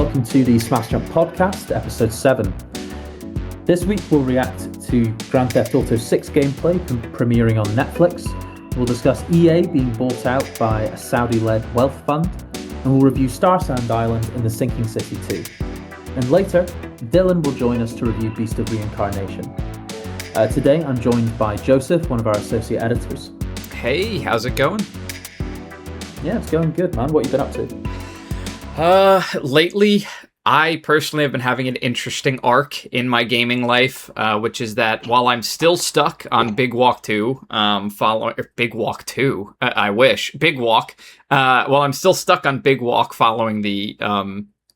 welcome to the Smash Jump Podcast, episode 7. This week we'll react to Grand Theft Auto 6 gameplay premiering on Netflix. We'll discuss EA being bought out by a Saudi-led wealth fund, and we'll review Starsand Island and The Sinking City 2. And later, Dylan will join us to review Beast of Reincarnation. Today I'm joined by Joseph, one of our associate editors. Hey, how's it going? Yeah, it's going good, man. What have you been up to? Lately, I personally have been having an interesting arc in my gaming life, which is that while I'm still stuck on Big Walk 2, Big Walk 2, Big Walk, while I'm still stuck on Big Walk following the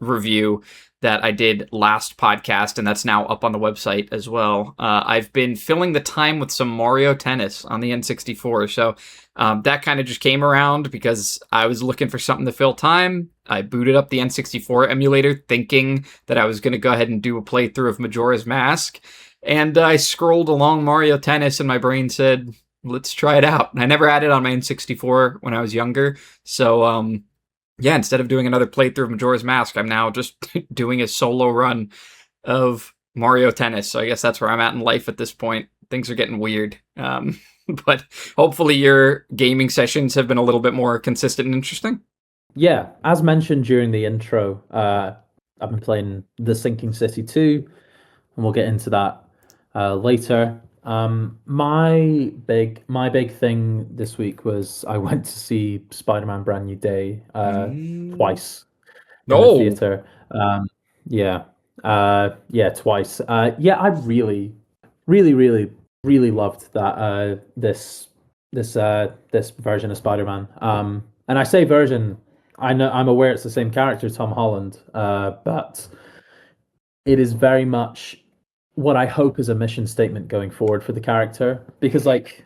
review that I did last podcast, and that's now up on the website as well. I've been filling the time with some Mario Tennis on the N64, so that kind of just came around because I was looking for something to fill time. I booted up the N64 emulator thinking that I was going to go ahead and do a playthrough of Majora's Mask, and I scrolled along Mario Tennis and my brain said, let's try it out. And I never had it on my N64 when I was younger, so yeah, instead of doing another playthrough of Majora's Mask, I'm now just doing a solo run of Mario Tennis. So I guess that's where I'm at in life at this point. Things are getting weird. But hopefully your gaming sessions have been a little bit more consistent and interesting. Yeah, as mentioned during the intro, I've been playing The Sinking City 2, and we'll get into that later. My big thing this week was I went to see Spider-Man Brand New Day twice in the theater. Twice. I really loved that this version of Spider-Man. And I say version, I'm aware it's the same character, Tom Holland, but it is very much what I hope is a mission statement going forward for the character. Because, like,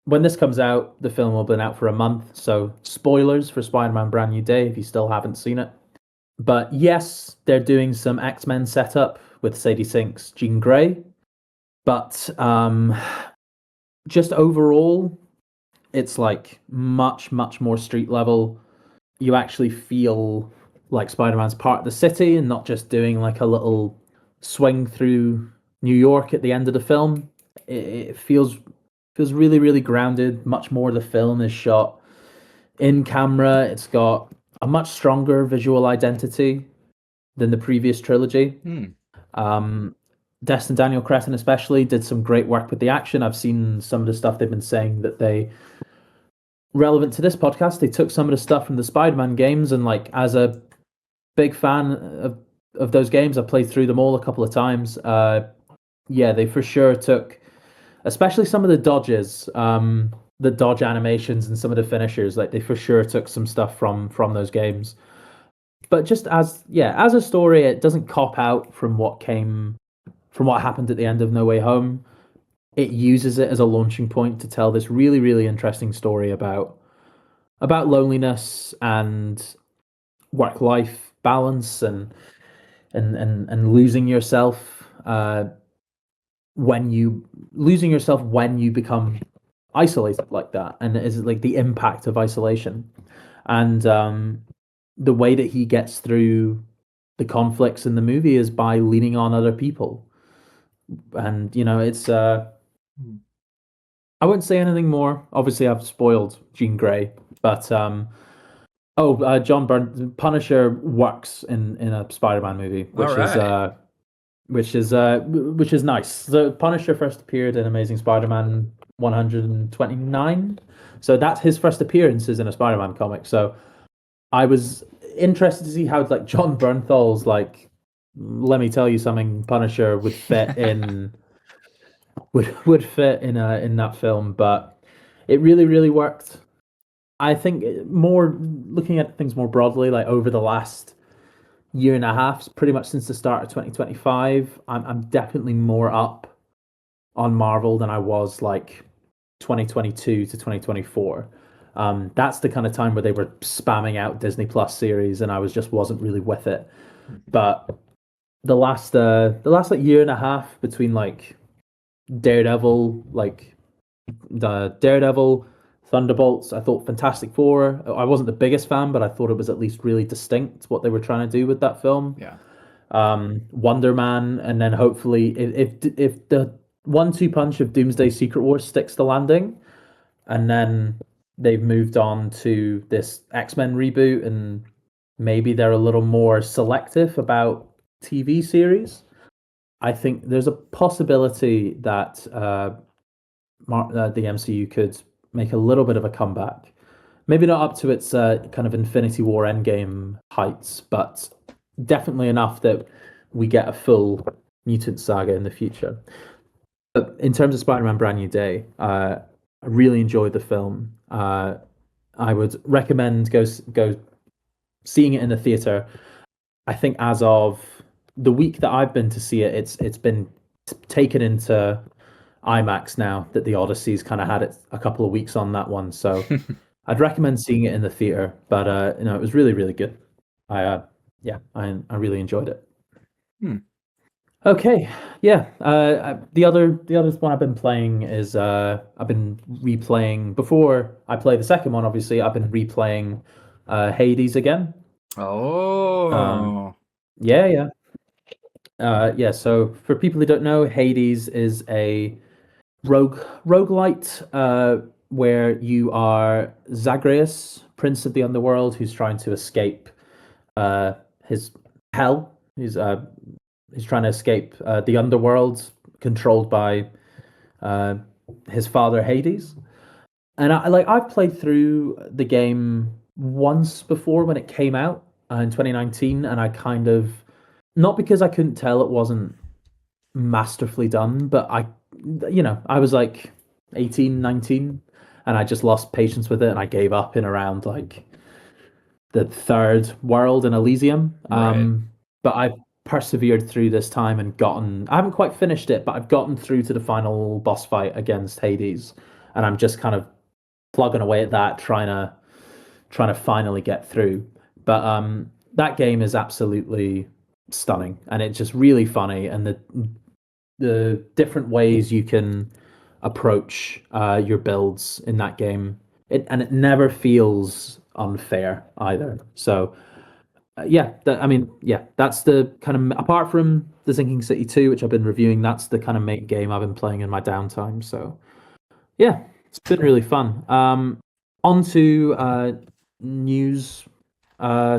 when this comes out, the film will have been out for a month, so spoilers for Spider-Man Brand New Day if you still haven't seen it. But yes, they're doing some X-Men setup with Sadie Sink's Jean Grey, but just overall, it's like much more street level. You actually feel like Spider-Man's part of the city and not just doing like a little swing through New York at the end of the film. It feels really grounded. Much more of the film is shot in camera. It's got a much stronger visual identity than the previous trilogy. Destin Daniel Cretton especially did some great work with the action. I've seen some of the stuff they've been saying that they, relevant to this podcast, they took some of the stuff from the Spider-Man games, and like as a big fan of those games, I played through them all a couple of times. They for sure took, especially some of the dodges, the dodge animations and some of the finishers, like they for sure took some stuff from those games. But just as a story, it doesn't cop out from what happened at the end of No Way Home. It uses it as a launching point to tell this really interesting story about loneliness and work-life balance and losing yourself when you become isolated like that, and it is like the impact of isolation, and the way that he gets through the conflicts in the movie is by leaning on other people. And it's I wouldn't say anything more. Obviously I've spoiled Jean Grey, but John Byrne, Punisher works in a Spider-Man movie, which is nice. So Punisher first appeared in Amazing Spider-Man 129, so that's his first appearances in a Spider-Man comic. So I was interested to see how like John Bernthal's like, let me tell you something, Punisher would fit in in that film, but it really worked. I think more looking at things more broadly, like over the last year and a half, pretty much since the start of 2025, I'm definitely more up on Marvel than I was like 2022 to 2024. That's the kind of time where they were spamming out Disney Plus series, and I wasn't really with it. But the last like year and a half between like Daredevil, Thunderbolts. I thought Fantastic Four. I wasn't the biggest fan, but I thought it was at least really distinct what they were trying to do with that film. Yeah. Wonder Man, and then hopefully if the 1-2 punch of Doomsday Secret Wars sticks the landing, and then they've moved on to this X-Men reboot, and maybe they're a little more selective about TV series. I think there's a possibility that the MCU could make a little bit of a comeback. Maybe not up to its kind of Infinity War Endgame heights, but definitely enough that we get a full mutant saga in the future. But in terms of Spider-Man Brand New Day, I really enjoyed the film. I would recommend go seeing it in the theater. I think as of the week that I've been to see it, it's been taken into IMAX now that the Odyssey's kind of had it a couple of weeks on that one. So I'd recommend seeing it in the theater. But it was really, really good. I really enjoyed it. Okay, yeah. The other one I've been playing is I've been replaying before I play the second one. Obviously, I've been replaying Hades again. Oh, yeah. So for people who don't know, Hades is a roguelite where you are Zagreus, Prince of the Underworld, who's trying to escape his hell. He's trying to escape the underworld controlled by his father Hades. And I've played through the game once before when it came out in 2019, and I kind of, not because I couldn't tell it wasn't masterfully done, but I was like 18, 19, and I just lost patience with it, and I gave up in around like the third world in Elysium. right. But I've persevered through this time and I haven't quite finished it, but I've gotten through to the final boss fight against Hades, and I'm just kind of plugging away at that, trying to finally get through. But that game is absolutely stunning, and it's just really funny, and the different ways you can approach your builds in that game, it never feels unfair either. So that's the kind of, apart from the Sinking City 2, which I've been reviewing, that's the kind of main game I've been playing in my downtime. So yeah, it's been really fun. On to news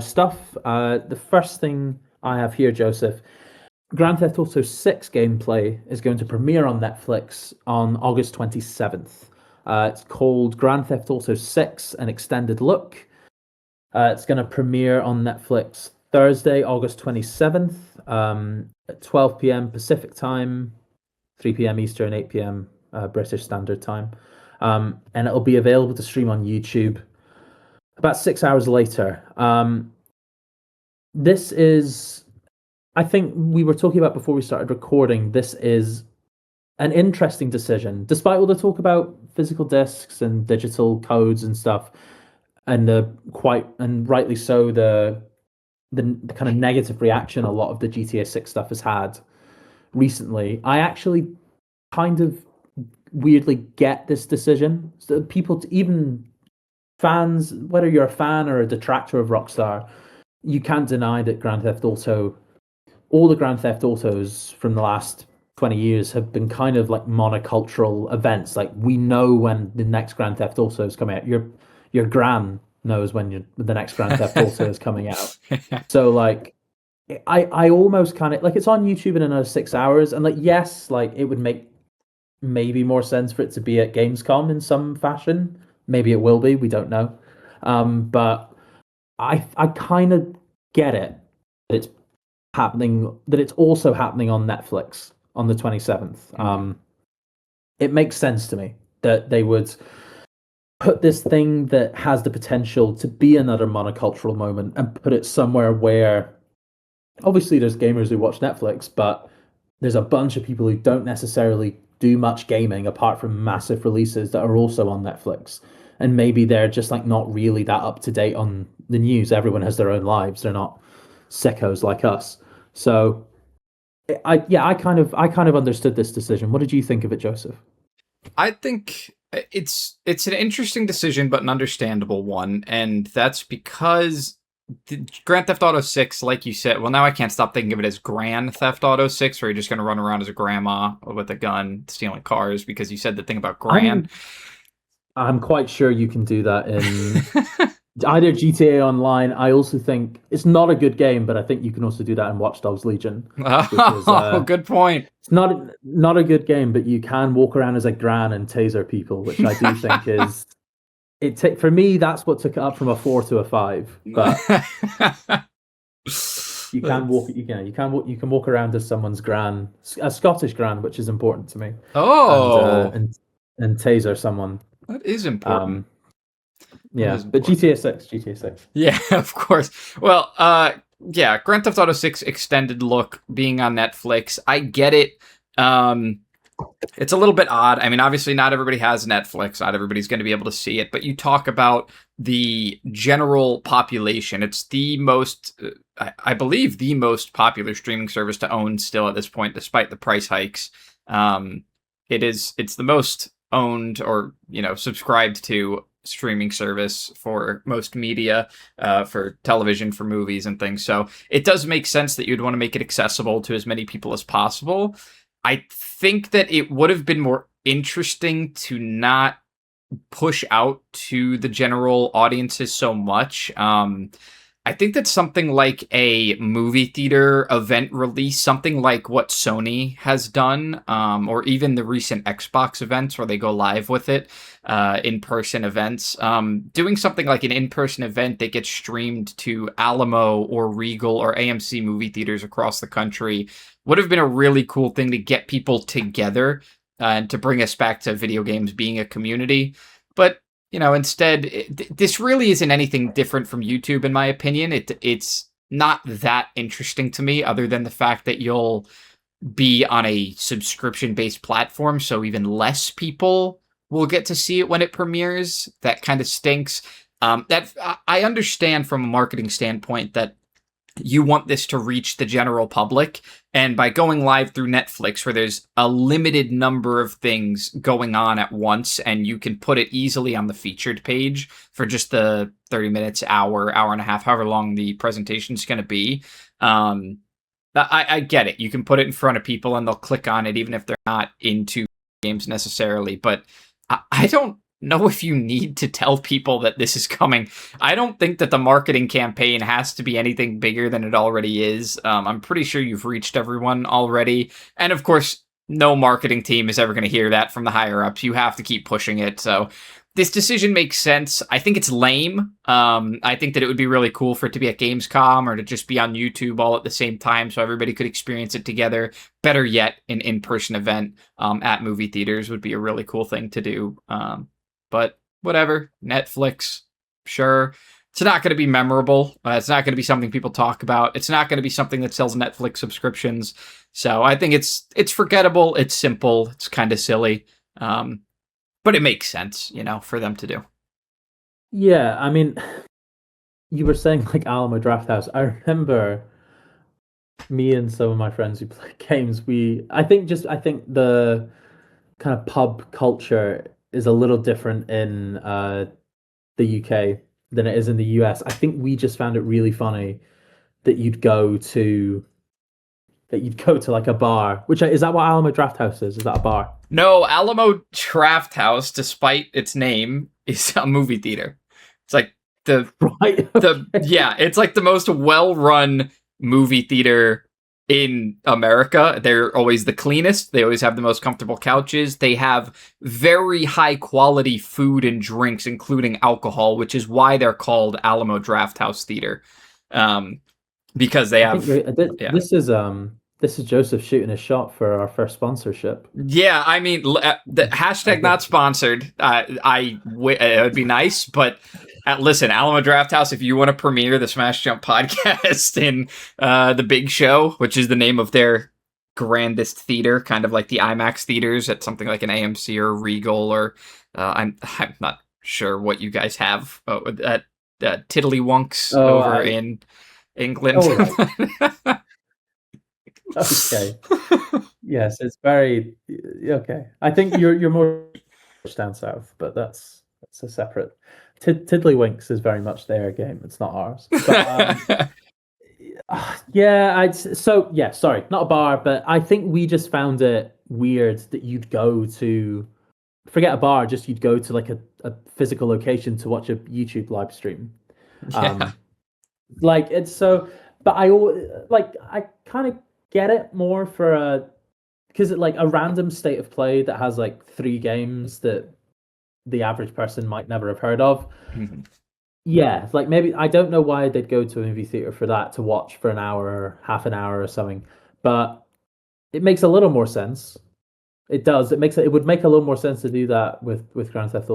stuff. The first thing I have here, Joseph, Grand Theft Auto 6 gameplay is going to premiere on Netflix on August 27th. It's called Grand Theft Auto 6, An Extended Look. It's going to premiere on Netflix Thursday, August 27th, at 12 p.m. Pacific time, 3 p.m. Eastern, 8 p.m. British Standard Time. And it'll be available to stream on YouTube about 6 hours later. This is, I think we were talking about before we started recording, this is an interesting decision. Despite all the talk about physical discs and digital codes and stuff, and rightly so, the kind of negative reaction a lot of the GTA 6 stuff has had recently, I actually kind of weirdly get this decision. So people, even fans, whether you're a fan or a detractor of Rockstar, you can't deny that all the Grand Theft Autos from the last 20 years have been kind of like monocultural events. Like, we know when the next Grand Theft Auto is coming out. Your gran knows when the next Grand Theft Auto is coming out. So like, I almost kind of like, it's on YouTube in another 6 hours, and like, yes, like it would make maybe more sense for it to be at Gamescom in some fashion. Maybe it will be. We don't know. But I kind of get it that it's happening. That it's also happening on Netflix on the 27th. It makes sense to me that they would put this thing that has the potential to be another monocultural moment and put it somewhere where, obviously, there's gamers who watch Netflix, but there's a bunch of people who don't necessarily do much gaming apart from massive releases that are also on Netflix. And maybe they're just like not really that up to date on the news. Everyone has their own lives. They're not sickos like us. So I kind of understood this decision. What did you think of it, Joseph? I think It's an interesting decision, but an understandable one, and that's because Grand Theft Auto 6, like you said, well, now I can't stop thinking of it as Grand Theft Auto 6, where you're just going to run around as a grandma with a gun stealing cars because you said the thing about Grand. I'm quite sure you can do that in either GTA Online. I also think it's not a good game, but I think you can also do that in Watch Dogs Legion. Oh, good point. It's not a good game, but you can walk around as a gran and taser people, which I do think is for me. That's what took it up from a 4 to a 5. But you can walk. You can walk around as someone's gran, a Scottish gran, which is important to me. Oh, and taser someone. That is important. Yeah, but GTA 6. Yeah, of course. Well, yeah, Grand Theft Auto 6 extended look being on Netflix. I get it. It's a little bit odd. I mean, obviously not everybody has Netflix. Not everybody's going to be able to see it, but you talk about the general population. It's the most, I believe, the most popular streaming service to own still at this point, despite the price hikes. It's the most owned or, subscribed to streaming service for most media, for television, for movies and things. So it does make sense that you'd want to make it accessible to as many people as possible. I think that it would have been more interesting to not push out to the general audiences so much. I think that something like a movie theater event release, something like what Sony has done, or even the recent Xbox events where they go live with it, in-person events, doing something like an in-person event that gets streamed to Alamo or Regal or AMC movie theaters across the country would have been a really cool thing to get people together, and to bring us back to video games being a community. But instead, this really isn't anything different from YouTube, in my opinion. It's not that interesting to me, other than the fact that you'll be on a subscription-based platform, so even less people will get to see it when it premieres. That kind of stinks. That I understand from a marketing standpoint that you want this to reach the general public, and by going live through Netflix, where there's a limited number of things going on at once, and you can put it easily on the featured page for just the 30 minutes, hour and a half, however long the presentation is going to be. I get it. You can put it in front of people and they'll click on it, even if they're not into games necessarily. But I don't know if you need to tell people that this is coming. I don't think that the marketing campaign has to be anything bigger than it already is. I'm pretty sure you've reached everyone already. And of course, no marketing team is ever going to hear that from the higher ups. You have to keep pushing it. So this decision makes sense. I think it's lame. I think that it would be really cool for it to be at Gamescom or to just be on YouTube all at the same time so everybody could experience it together. Better yet, an in-person event at movie theaters would be a really cool thing to do. But whatever, Netflix, sure. It's not going to be memorable. It's not going to be something people talk about. It's not going to be something that sells Netflix subscriptions. So I think it's forgettable. It's simple. It's kind of silly. But it makes sense, for them to do. Yeah, I mean, you were saying like Alamo Drafthouse. I remember me and some of my friends who play games. I think the kind of pub culture is a little different in the UK than it is in the US. I think we just found it really funny that you'd go to like a bar. Is that what Alamo Drafthouse is? Is that a bar? No, Alamo Drafthouse, despite its name, is a movie theater. It's like it's like the most well-run movie theater in America. They're always the cleanest. They always have the most comfortable couches. They have very high quality food and drinks, including alcohol, which is why they're called Alamo Drafthouse Theater. Because they have. This is Joseph shooting a shot for our first sponsorship. Yeah, I mean, the hashtag not sponsored. It would be nice, but listen, Alamo Drafthouse, if you want to premiere the Smash Jump podcast in the Big Show, which is the name of their grandest theater, kind of like the IMAX theaters at something like an AMC or Regal, or I'm not sure what you guys have at Tiddlywunks over in England. Right. Okay. Yes, it's very okay. I think you're more down south, but that's a separate. Tiddlywinks is very much their game. It's not ours. But, yeah, sorry, not a bar, but I think we just found it weird that you'd go to forget a bar, just you'd go to like a physical location to watch a YouTube live stream. Yeah. Like it's so, but I kind of get it more for a because it like a random state of play that has like 3 games that the average person might never have heard of. Mhm. Yeah, like maybe I don't know why they'd go to a movie theater for that to watch for an hour or half an hour or something, but it makes a little more sense. It does. It would make a little more sense to do that with Grand Theft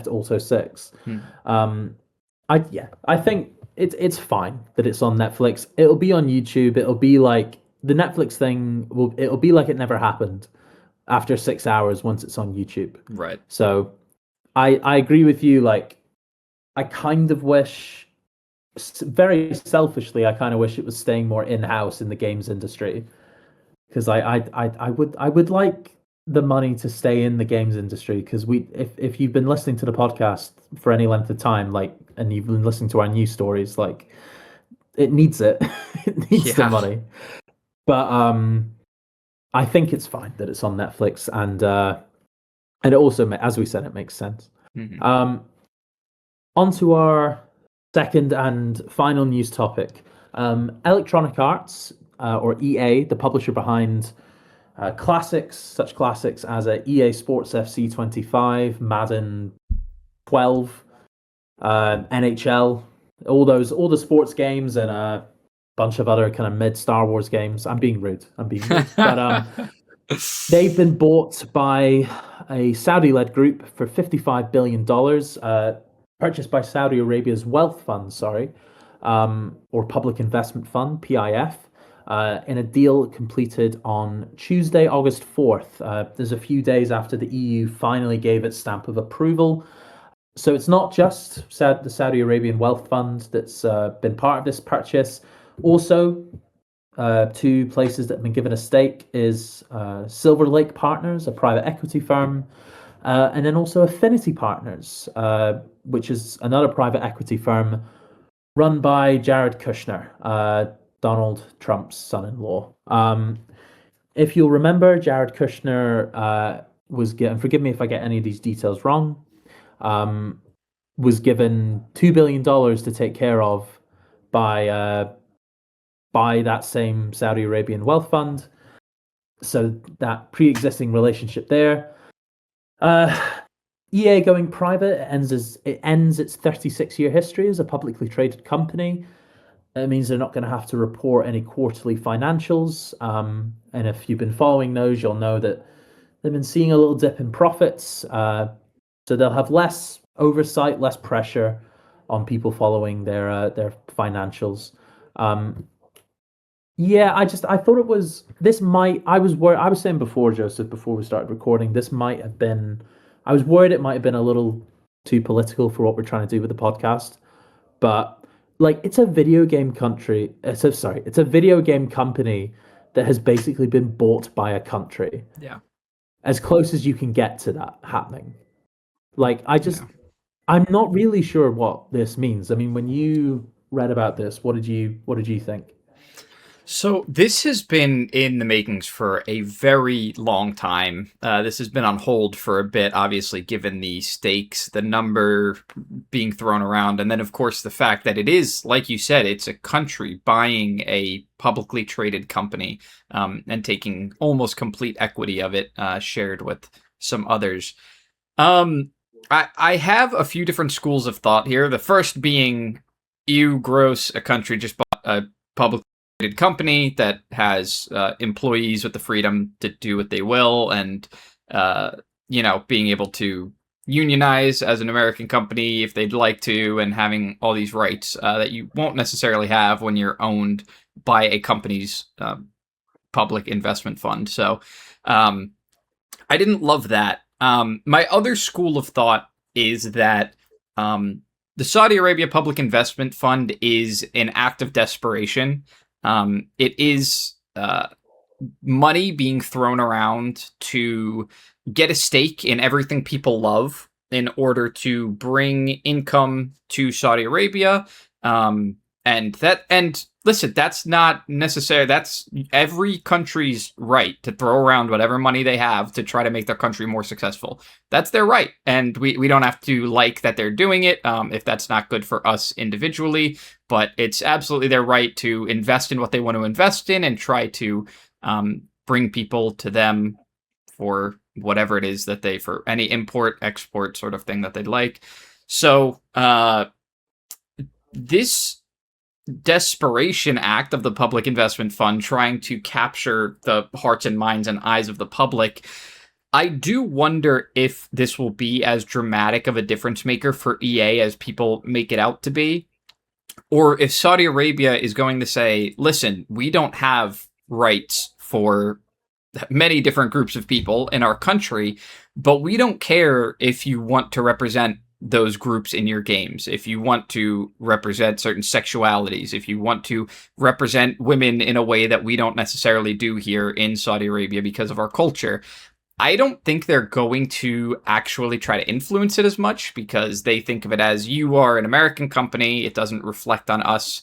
Auto 6. Hmm. I think it's fine that it's on Netflix. It'll be on YouTube. It'll be like the Netflix thing it'll be like it never happened after 6 hours once it's on YouTube. Right. So I agree with you. Like I kind of wish, very selfishly, I kind of wish it was staying more in house in the games industry because I would like the money to stay in the games industry because if you've been listening to the podcast for any length of time, like, and you've been listening to our news stories, like it needs it. It needs the money. But I think it's fine that it's on Netflix, and it also, as we said, it makes sense. Mm-hmm. On to our second and final news topic. Electronic Arts, or EA, the publisher behind such classics as EA Sports FC 25, Madden 12, NHL, all the sports games, and a bunch of other kind of mid Star Wars games. I'm being rude. But they've been bought by a Saudi-led group for $55 billion, purchased by Saudi Arabia's wealth fund, or Public Investment Fund, PIF, in a deal completed on Tuesday, August 4th. There's a few days after the EU finally gave its stamp of approval. So it's not just the Saudi Arabian Wealth Fund that's been part of this purchase. Also, 2 places that have been given a stake is Silver Lake Partners, a private equity firm, and then also Affinity Partners, which is another private equity firm run by Jared Kushner, Donald Trump's son-in-law. If you'll remember, Jared Kushner was given, forgive me if I get any of these details wrong, was given $2 billion to take care of by that same Saudi Arabian wealth fund. So that pre-existing relationship there. EA going private ends its 36-year history as a publicly traded company. It means they're not going to have to report any quarterly financials. And if you've been following those, you'll know that they've been seeing a little dip in profits. So they'll have less oversight, less pressure on people following their financials. Yeah, I thought it was I was saying before, Joseph, before we started recording, I was worried it might have been a little too political for what we're trying to do with the podcast. But like it's a video game it's a video game company that has basically been bought by a country. Yeah. As close as you can get to that happening. Like I'm not really sure what this means. I mean, when you read about this, what did you think? So this has been in the makings for a very long time. This has been on hold for a bit, obviously, given the stakes, the number being thrown around, and then, of course, the fact that it is, like you said, it's a country buying a publicly traded company and taking almost complete equity of it, shared with some others. I have a few different schools of thought here. The first being, gross, a country just bought a public company that has employees with the freedom to do what they will, and being able to unionize as an American company if they'd like to, and having all these rights that you won't necessarily have when you're owned by a company's public investment fund. So I didn't love that. My other school of thought is that the Saudi Arabia Public Investment Fund is an act of desperation. It is money being thrown around to get a stake in everything people love in order to bring income to Saudi Arabia. And listen, that's not necessary. That's every country's right to throw around whatever money they have to try to make their country more successful. That's their right. And we don't have to like that they're doing it if that's not good for us individually. But it's absolutely their right to invest in what they want to invest in and try to bring people to them for whatever it is that for any import, export sort of thing that they'd like. So this desperation act of the Public Investment Fund trying to capture the hearts and minds and eyes of the public, I do wonder if this will be as dramatic of a difference maker for EA as people make it out to be, or if Saudi Arabia is going to say, listen, we don't have rights for many different groups of people in our country, but we don't care if you want to represent those groups in your games, if you want to represent certain sexualities, if you want to represent women in a way that we don't necessarily do here in Saudi Arabia because of our culture. I don't think they're going to actually try to influence it as much because they think of it as, you are an American company, it doesn't reflect on us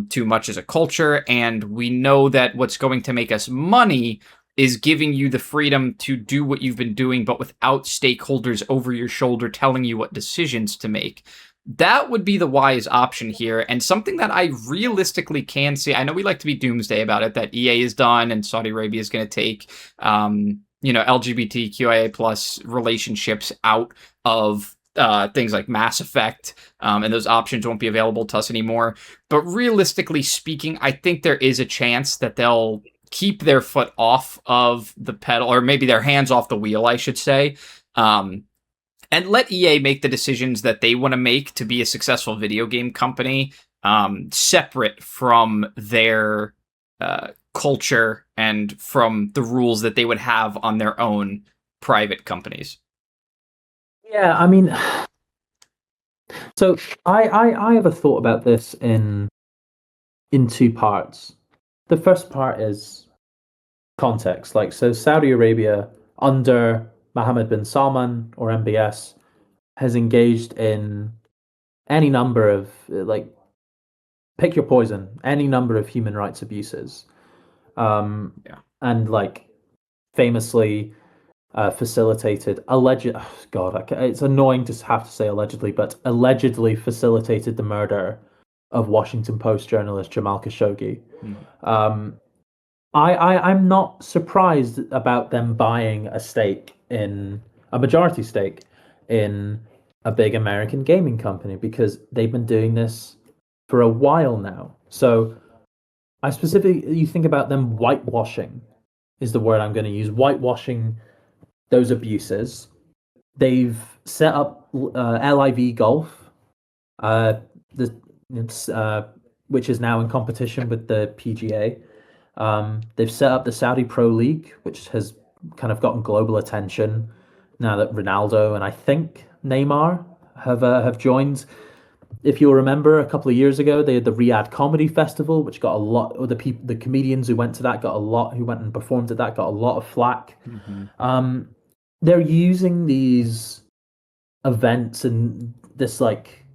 too much as a culture, and we know that what's going to make us money is giving you the freedom to do what you've been doing, but without stakeholders over your shoulder telling you what decisions to make. That would be the wise option here, and something that I realistically can see. I know we like to be doomsday about it, that EA is done and Saudi Arabia is going to take, LGBTQIA plus relationships out of things like Mass Effect, and those options won't be available to us anymore. But realistically speaking, I think there is a chance that they'll keep their foot off of the pedal, or maybe their hands off the wheel, I should say, and let EA make the decisions that they want to make to be a successful video game company, separate from their culture and from the rules that they would have on their own private companies. Yeah, I mean, so I have a thought about this in two parts. The first part is context. Like, so Saudi Arabia under Mohammed bin Salman, or MBS, has engaged in any number of, like, pick your poison, any number of human rights abuses. And like famously facilitated it's annoying to have to say allegedly, but allegedly facilitated the murder of Washington Post journalist Jamal Khashoggi. I'm not surprised about them buying a majority stake in a big American gaming company, because they've been doing this for a while now. So you think about them whitewashing is the word I'm going to use, whitewashing those abuses. They've set up LIV Golf, which is now in competition with the PGA. They've set up the Saudi Pro League, which has kind of gotten global attention now that Ronaldo and I think Neymar have joined. If you'll remember, a couple of years ago, they had the Riyadh Comedy Festival, which got a lot of the comedians who went to that who went and performed at that got a lot of flack. They're using these events and this like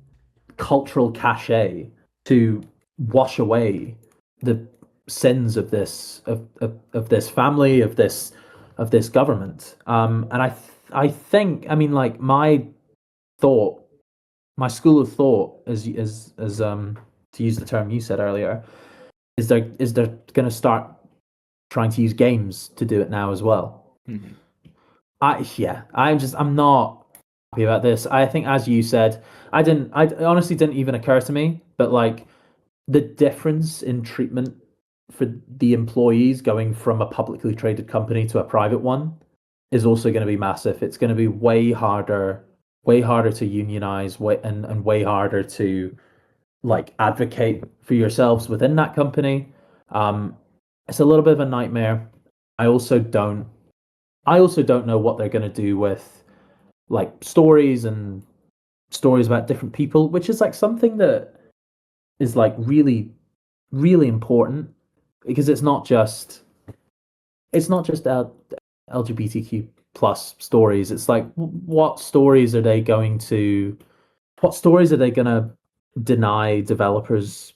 cultural cachet to wash away the sins of this this family, of this government. And I think, I mean, like, my school of thought, as to use the term you said earlier, is they're going to start trying to use games to do it now as well. I'm not happy about this. I think, as you said, I honestly didn't even occur to me, but like the difference in treatment for the employees going from a publicly traded company to a private one is also going to be massive. It's going to be way harder to unionize, and way harder to like advocate for yourselves within that company. It's a little bit of a nightmare. I also don't know what they're going to do with like stories about different people, which is like something that is like really, really important, because it's not just it's not just LGBTQ plus stories. It's like what stories are they going to deny developers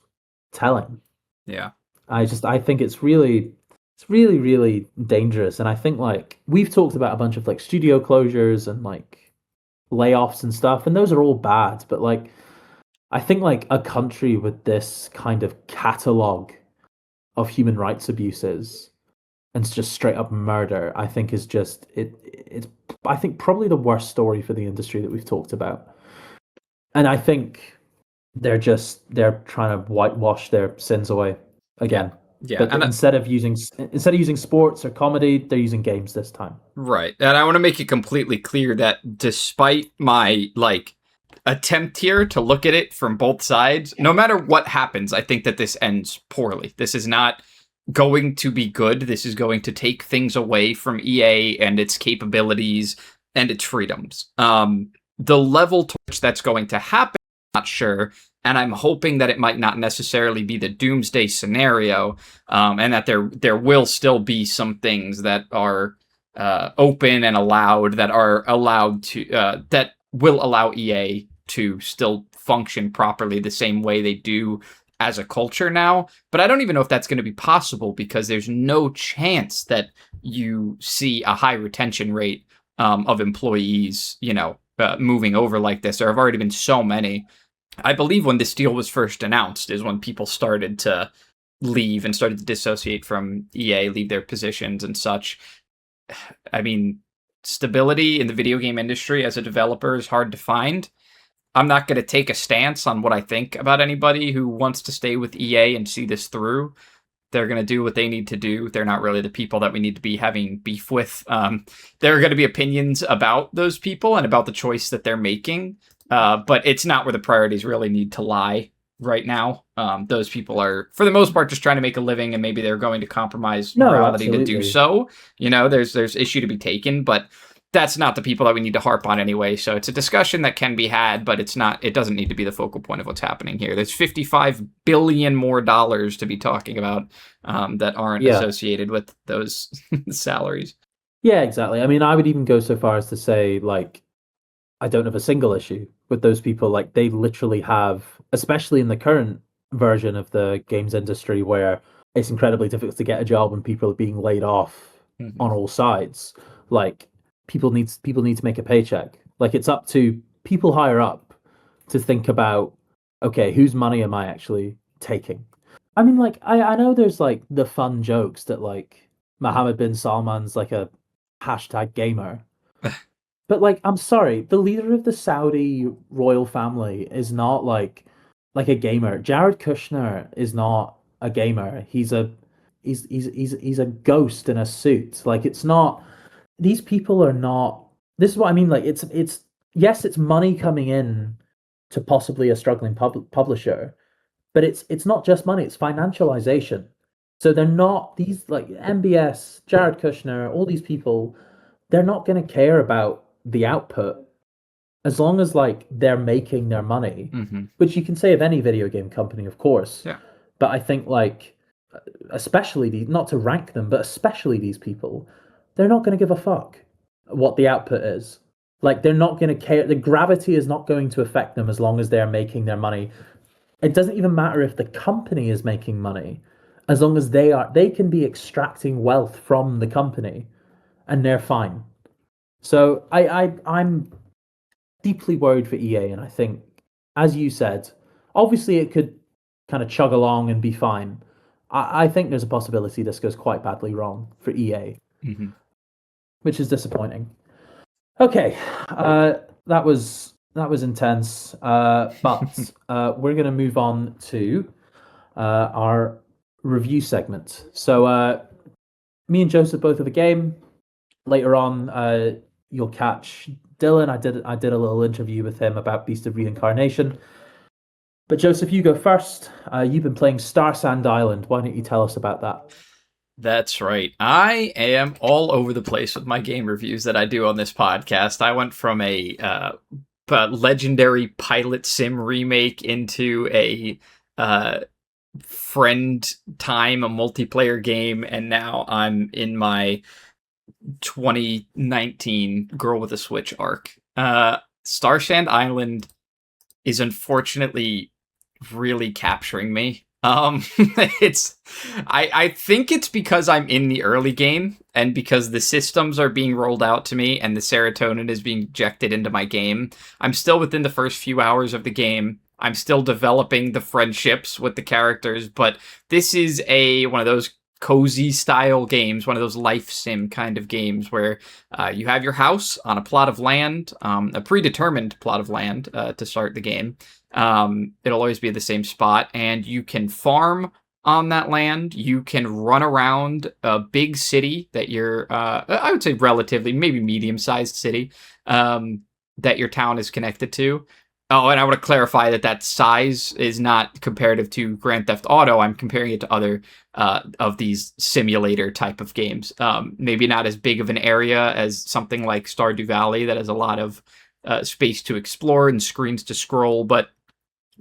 telling? Yeah. I think it's really, really dangerous. And I think like we've talked about a bunch of like studio closures and like layoffs and stuff, and those are all bad. But like I think like a country with this kind of catalog of human rights abuses and just straight up murder, I think is just it's I think probably the worst story for the industry that we've talked about. And I think they're trying to whitewash their sins away again. Yeah, But instead of using sports or comedy, they're using games this time. right. And I want to make it completely clear that despite my like attempt here to look at it from both sides, no matter what happens, I think that this ends poorly. This is not going to be good. This is going to take things away from EA and its capabilities and its freedoms. The level to which that's going to happen, I'm not sure. And I'm hoping that it might not necessarily be the doomsday scenario, and that there will still be some things that are open and allowed, that are allowed to that will allow EA to still function properly the same way they do as a culture now. But I don't even know if that's going to be possible, because there's no chance that you see a high retention rate of employees, moving over like this. There have already been so many. I believe when this deal was first announced is when people started to leave and started to dissociate from EA, leave their positions and such. I mean, stability in the video game industry as a developer is hard to find. I'm not going to take a stance on what I think about anybody who wants to stay with EA and see this through. They're going to do what they need to do. They're not really the people that we need to be having beef with. There are going to be opinions about those people and about the choice that they're making. But it's not where the priorities really need to lie right now. Those people are, for the most part, just trying to make a living, and maybe they're going to compromise morality to do so. There's issue to be taken, but that's not the people that we need to harp on anyway. So it's a discussion that can be had, but it doesn't need to be the focal point of what's happening here. There's $55 billion more to be talking about that aren't associated with those salaries. Yeah, exactly. I mean, I would even go so far as to say, like, I don't have a single issue with those people. Like, they literally have, especially in the current version of the games industry, where it's incredibly difficult to get a job and people are being laid off on all sides. Like, people need to make a paycheck. Like, it's up to people higher up to think about, okay, whose money am I actually taking? I mean, like, I know there's like the fun jokes that like Mohammed bin Salman's like a hashtag gamer. But like, I'm sorry, the leader of the Saudi royal family is not like a gamer. Jared Kushner is not a gamer. He's a ghost in a suit. Like, it's not. These people are not. This is what I mean. Like, it's yes, it's money coming in to possibly a struggling publisher, but it's not just money. It's financialization. So they're not these like MBS, Jared Kushner, all these people. They're not going to care about the output as long as like they're making their money, which you can say of any video game company, of course. Yeah. But I think like, especially not to rank them, but especially these people, they're not going to give a fuck what the output is. Like, they're not going to care. The gravity is not going to affect them as long as they're making their money. It doesn't even matter if the company is making money, as long as they can be extracting wealth from the company, and they're fine. So I'm deeply worried for EA, and I think, as you said, obviously it could kind of chug along and be fine. I think there's a possibility this goes quite badly wrong for EA, which is disappointing. Okay, that was intense, but we're going to move on to our review segment. So me and Joseph both have a game. Later on, you'll catch Dylan. I did a little interview with him about Beast of Reincarnation. But Joseph, you go first. You've been playing Starsand Island. Why don't you tell us about that? That's right. I am all over the place with my game reviews that I do on this podcast. I went from a legendary pilot sim remake into a friend time, a multiplayer game, and now I'm in my 2019 Girl with a Switch arc. Starsand Island is unfortunately really capturing me. It's I think it's because I'm in the early game and because the systems are being rolled out to me and the serotonin is being injected into my game. I'm still within the first few hours of the game. I'm still developing the friendships with the characters, but this is one of those cozy style games, one of those life sim kind of games where you have your house on a plot of land, a predetermined plot of land to start the game. It'll always be the same spot, and you can farm on that land. You can run around a big city that I would say relatively, maybe medium-sized city, that your town is connected to. Oh, and I want to clarify that size is not comparative to Grand Theft Auto. I'm comparing it to other of these simulator type of games. Maybe not as big of an area as something like Stardew Valley that has a lot of space to explore and screens to scroll, but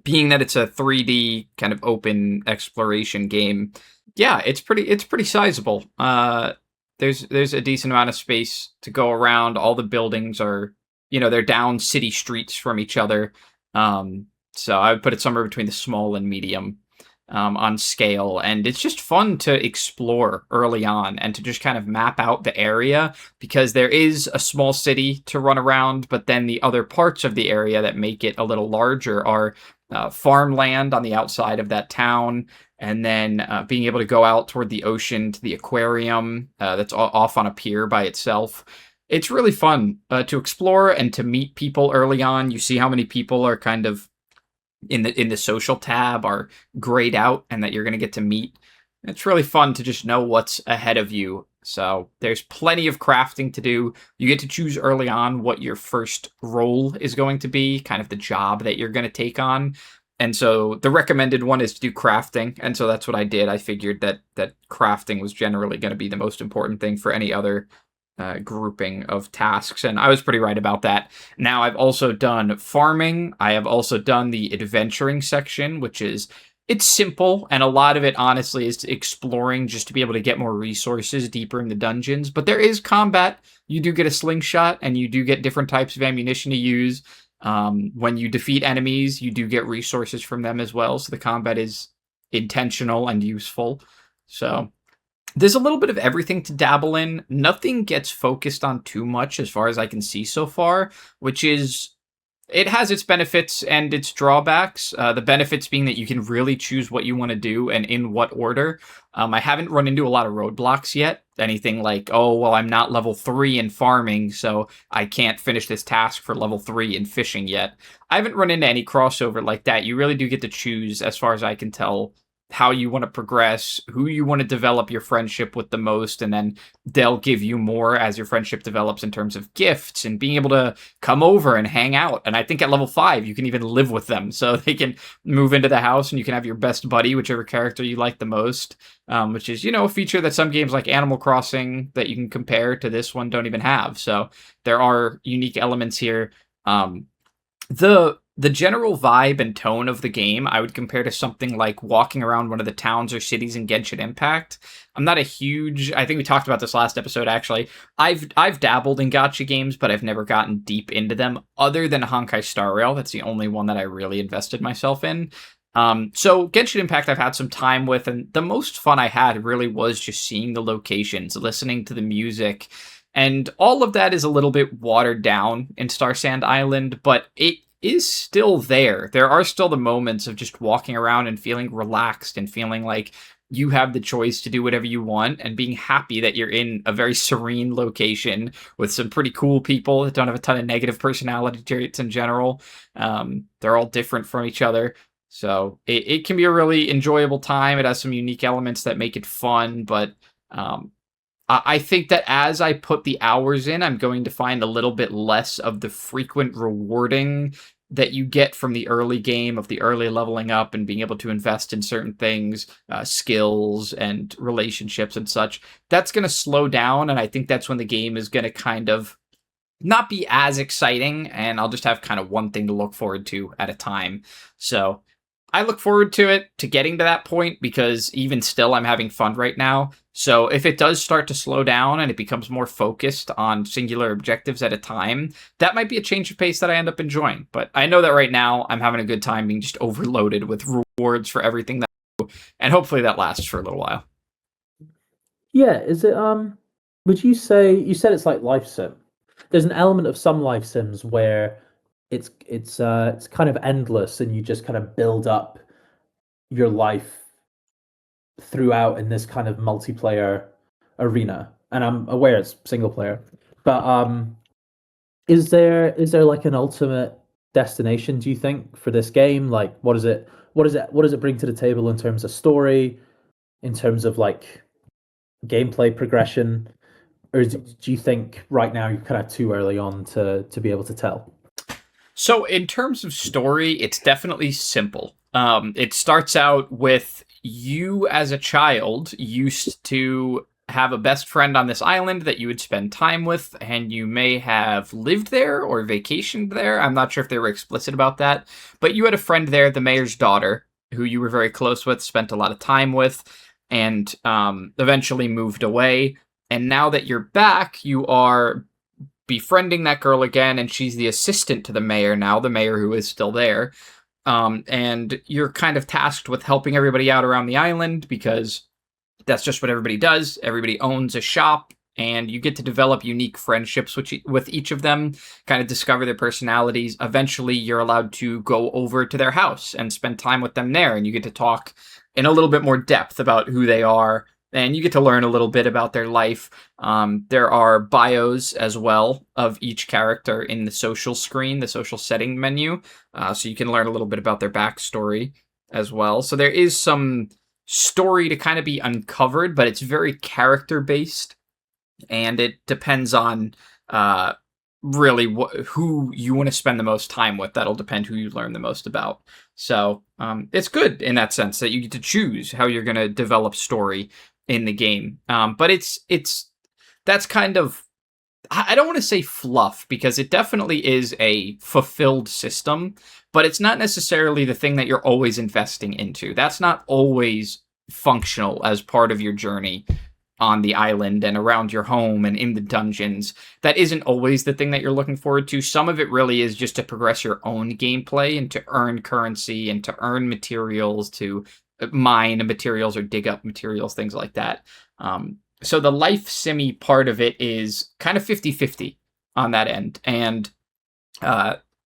being that it's a 3D kind of open exploration game, yeah, it's pretty sizable. There's a decent amount of space to go around. All the buildings are, they're down city streets from each other. So I would put it somewhere between the small and medium on scale. And it's just fun to explore early on and to just kind of map out the area because there is a small city to run around, but then the other parts of the area that make it a little larger are farmland on the outside of that town, and then being able to go out toward the ocean to the aquarium that's off on a pier by itself. It's really fun to explore and to meet people early on. You see how many people are kind of in the social tab are grayed out and that you're going to get to meet. It's really fun to just know what's ahead of you. So there's plenty of crafting to do. You get to choose early on what your first role is going to be, kind of the job that you're going to take on. And so the recommended one is to do crafting. And so that's what I did. I figured that crafting was generally going to be the most important thing for any other grouping of tasks, and I was pretty right about that. Now I've also done farming. I have also done the adventuring section, which is it's simple, and a lot of it honestly is exploring just to be able to get more resources deeper in the dungeons. But there is combat. You do get a slingshot, and you do get different types of ammunition to use. When you defeat enemies, you do get resources from them as well. So the combat is intentional and useful. So there's a little bit of everything to dabble in. Nothing gets focused on too much as far as I can see so far, which is, it has its benefits and its drawbacks. The benefits being that you can really choose what you want to do and in what order. I haven't run into a lot of roadblocks yet. Anything like, oh, well, I'm not level 3 in farming, so I can't finish this task for level 3 in fishing yet. I haven't run into any crossover like that. You really do get to choose, as far as I can tell, how you want to progress, who you want to develop your friendship with the most, and then they'll give you more as your friendship develops in terms of gifts and being able to come over and hang out. And I think at level 5, you can even live with them. So they can move into the house and you can have your best buddy, whichever character you like the most, which is, a feature that some games like Animal Crossing that you can compare to this one don't even have. So there are unique elements here. The general vibe and tone of the game, I would compare to something like walking around one of the towns or cities in Genshin Impact. I'm not a huge, I think we talked about this last episode, actually. I've dabbled in gacha games, but I've never gotten deep into them, other than Honkai Star Rail. That's the only one that I really invested myself in. So Genshin Impact I've had some time with, and the most fun I had really was just seeing the locations, listening to the music, and all of that is a little bit watered down in Starsand Island, but it is still there. There are still the moments of just walking around and feeling relaxed and feeling like you have the choice to do whatever you want and being happy that you're in a very serene location with some pretty cool people that don't have a ton of negative personality traits in general. They're all different from each other. So it can be a really enjoyable time. It has some unique elements that make it fun, but I think that as I put the hours in, I'm going to find a little bit less of the frequent rewarding that you get from the early game, of the early leveling up and being able to invest in certain things, skills and relationships and such. That's going to slow down, and I think that's when the game is going to kind of not be as exciting, and I'll just have kind of one thing to look forward to at a time. So I look forward to it, to getting to that point, because even still, I'm having fun right now. So if it does start to slow down and it becomes more focused on singular objectives at a time, that might be a change of pace that I end up enjoying. But I know that right now I'm having a good time being just overloaded with rewards for everything that I do, and hopefully that lasts for a little while. Yeah, is it would you say you said it's like life sim? There's an element of some life sims where it's kind of endless and you just kind of build up your life throughout in this kind of multiplayer arena. And I'm aware it's single player. But is there like an ultimate destination, do you think, for this game? Like what does it bring to the table in terms of story, in terms of like gameplay progression? Or do you think right now you're kind of too early on to be able to tell? So, in terms of story, it's definitely simple. It starts out with you as a child used to have a best friend on this island that you would spend time with, and you may have lived there or vacationed there. I'm not sure if they were explicit about that, but you had a friend there, the mayor's daughter, who you were very close with, spent a lot of time with, and eventually moved away. And now that you're back, you are befriending that girl again, and she's the assistant to the mayor now, the mayor who is still there. And you're kind of tasked with helping everybody out around the island because that's just what everybody does. Everybody owns a shop, and you get to develop unique friendships with each of them, kind of discover their personalities. Eventually, you're allowed to go over to their house and spend time with them there, and you get to talk in a little bit more depth about who they are, and you get to learn a little bit about their life. There are bios as well of each character in the social screen, the social setting menu, so you can learn a little bit about their backstory as well. So there is some story to kind of be uncovered, but it's very character based, and it depends on really who you want to spend the most time with. That'll depend who you learn the most about. So it's good in that sense that you get to choose how you're going to develop story in the game. But it's that's kind of, I don't want to say fluff, because it definitely is a fulfilled system, but it's not necessarily the thing that you're always investing into. That's not always functional as part of your journey on the island and around your home and in the dungeons. That isn't always the thing that you're looking forward to. Some of it really is just to progress your own gameplay and to earn currency and to earn materials, to mine materials or dig up materials, things like that. So the life simmy part of it is kind of 50-50 on that end. And